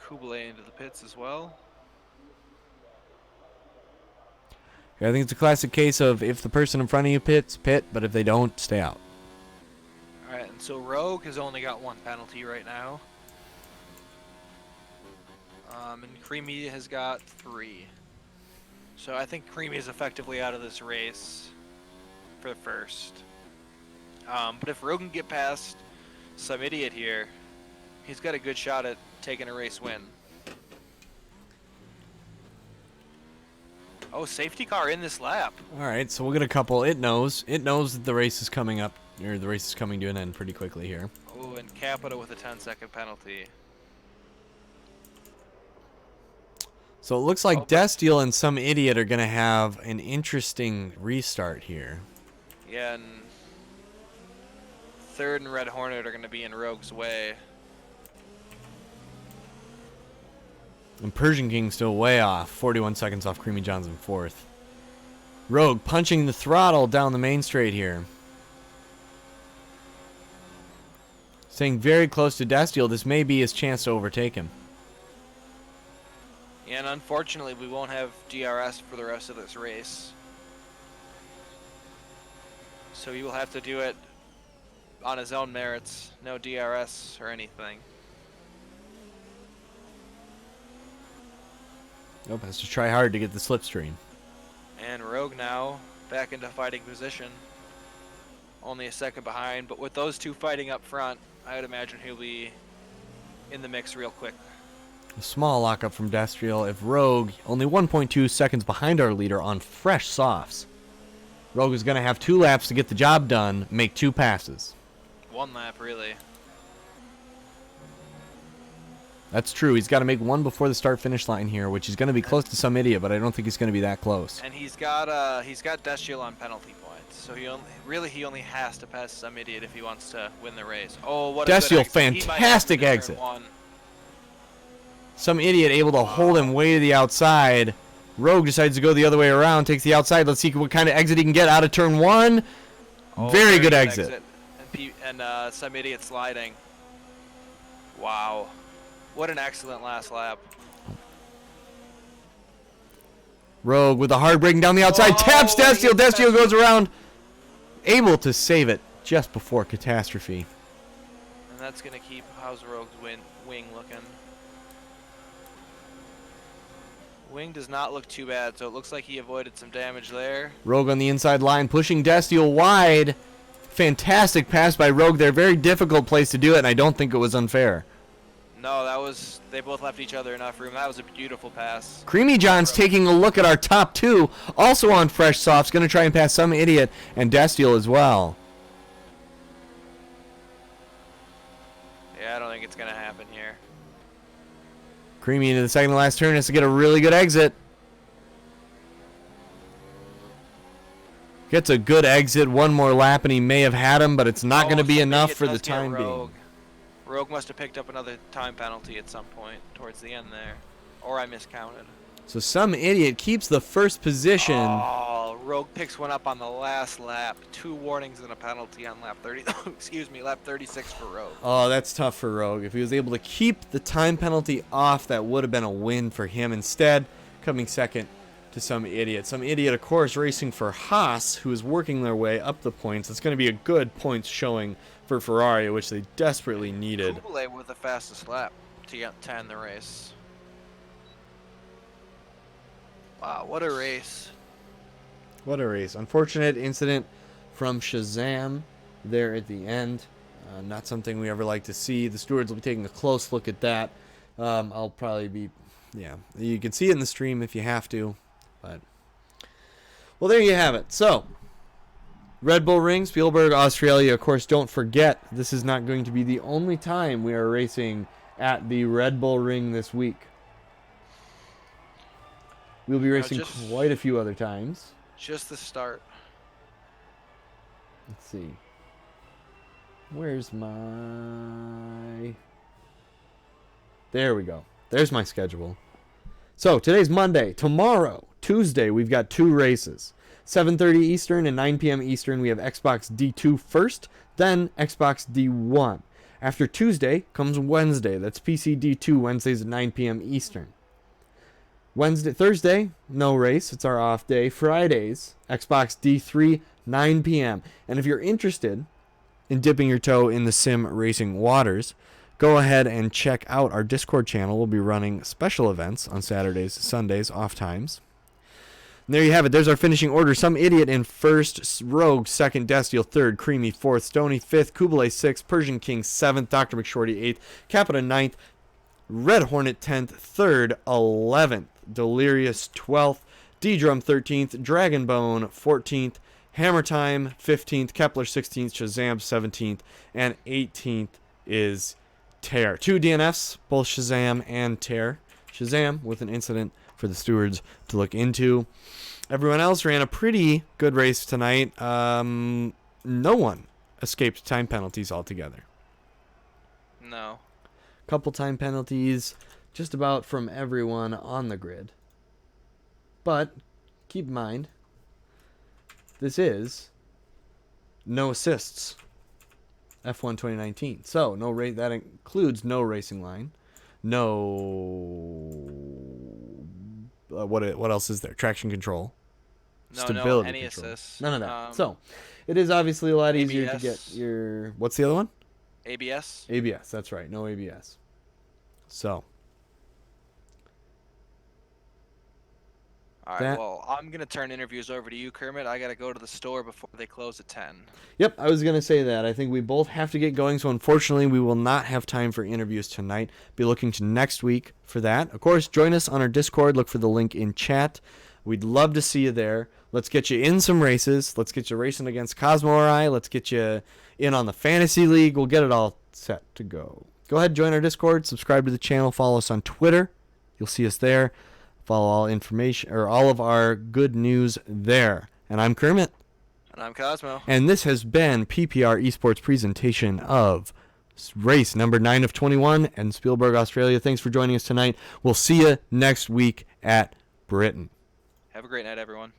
Kublai into the pits as well. I think it's a classic case of if the person in front of you pits, pit, but if they don't, stay out. Alright, and so Rogue has only got one penalty right now. And Creamy has got 3. So I think Creamy is effectively out of this race for the first. But if Rogue can get past some idiot here, he's got a good shot at taking a race win. Oh, safety car in this lap. All right, so we'll get a couple. It knows that the race is coming up, or the race is coming to an end pretty quickly here. Oh, and Capita with a 10-second penalty. So it looks like Oh, but- Destil and some idiot are going to have an interesting restart here. Yeah, and Third and Red Hornet are going to be in Rogue's way. And Persian King still way off, 41 seconds off Creamy Johnson fourth. Rogue punching the throttle down the main straight here. Staying very close to Destil. This may be his chance to overtake him. And unfortunately, we won't have DRS for the rest of this race. So he will have to do it on his own merits. No DRS or anything. Nope, has to try hard to get the slipstream. And Rogue now back into fighting position. Only a second behind, but with those two fighting up front, I would imagine he'll be in the mix real quick. A small lockup from Destriel. If Rogue, only 1.2 seconds behind our leader on fresh softs. Rogue is going to have 2 laps to get the job done, make 2 passes. 1 lap, really. That's true. He's got to make 1 before the start-finish line here, which is going to be close to some idiot, but I don't think he's going to be that close. And he's got Deshiel on penalty points, so he only has to pass some idiot if he wants to win the race. Oh, what a good Deshiel, exit. He might have fantastic to do exit. one. Some idiot able to hold him way to the outside. Rogue decides to go the other way around, takes the outside. Let's see what kind of exit he can get out of turn 1. Oh, Very good exit. And some idiot sliding. Wow. What an excellent last lap. Rogue with a hard braking down the outside. Oh, Taps he hits Destil. Destil goes Destil. around. Able to save it just before catastrophe. And that's going to keep how's Rogue's wing looking. Wing does not look too bad, so it looks like he avoided some damage there. Rogue on the inside line, pushing Destil wide. Fantastic pass by Rogue there. Very difficult place to do it, and I don't think it was unfair. No, they both left each other enough room. That was a beautiful pass. Creamy John's taking a look at our top 2, also on fresh softs, going to try and pass some idiot, and Destil as well. Yeah, I don't think it's going to happen here. Creamy into the second to last turn has to get a really good exit. Gets a good exit, one more lap, and he may have had him, but it's not going to be so enough maybe it for the does get time being. Rogue. Rogue must have picked up another time penalty at some point towards the end there. Or I miscounted. So some idiot keeps the first position. Oh, Rogue picks one up on the last lap. 2 warnings and a penalty on lap 30. Excuse me, lap 36 for Rogue. Oh, that's tough for Rogue. If he was able to keep the time penalty off, that would have been a win for him. Instead, coming second to some idiot. Some idiot, of course, racing for Haas, who is working their way up the points. It's going to be a good points showing for Ferrari, which they desperately needed. Kuble with the fastest lap to end the race. Wow, what a race. What a race. Unfortunate incident from Shazam there at the end. Not something we ever like to see. The stewards will be taking a close look at that. I'll probably be, yeah, you can see it in the stream if you have to. But, well, there you have it. So, Red Bull Ring, Spielberg, Australia. Of course, don't forget, this is not going to be the only time we are racing at the Red Bull Ring this week. We'll be racing quite a few other times. Just the start. Let's see. Where's my... There we go. There's my schedule. So, today's Monday. Tomorrow, Tuesday, we've got 2 races. 7:30 Eastern and 9 p.m. Eastern, we have Xbox D2 first, then Xbox D1. After Tuesday comes Wednesday. That's PC D2, Wednesdays at 9 p.m. Eastern. Thursday, no race. It's our off day. Fridays, Xbox D3, 9 p.m. And if you're interested in dipping your toe in the sim racing waters, go ahead and check out our Discord channel. We'll be running special events on Saturdays, Sundays, off times. And there you have it. There's our finishing order. Some idiot in first, Rogue second, Destiel third, Creamy fourth, Stoney fifth, Kublai sixth, Persian King seventh, Dr. McShorty eighth, Capita ninth, Red Hornet 10th, 3rd, 11th, Delirious 12th, D-Drum 13th, Dragonbone 14th, Hammer Time 15th, Kepler 16th, Shazam 17th, and 18th is Tear. 2 DNFs, both Shazam and Tear. Shazam with an incident for the stewards to look into. Everyone else ran a pretty good race tonight. No one escaped time penalties altogether. No. Couple time penalties just about from everyone on the grid. But keep in mind, this is no assists F1 2019. So no that includes no racing line, no what else is there? Traction control, stability any control. assists. None of that. So it is obviously a lot easier to get your... What's the other one? ABS? ABS, that's right. No ABS. So. All right, well, I'm going to turn interviews over to you, Kermit. I got to go to the store before they close at 10. Yep, I was going to say that. I think we both have to get going, so unfortunately we will not have time for interviews tonight. Be looking to next week for that. Of course, join us on our Discord. Look for the link in chat. We'd love to see you there. Let's get you in some races. Let's get you racing against Cosmo or I. Let's get you in on the Fantasy League. We'll get it all set to go. Go ahead, join our Discord, subscribe to the channel, follow us on Twitter. You'll see us there. Follow all information or all of our good news there. And I'm Kermit. And I'm Cosmo. And this has been PPR Esports presentation of race number 9 of 21 and Spielberg, Australia. Thanks for joining us tonight. We'll see you next week at Britain. Have a great night, everyone.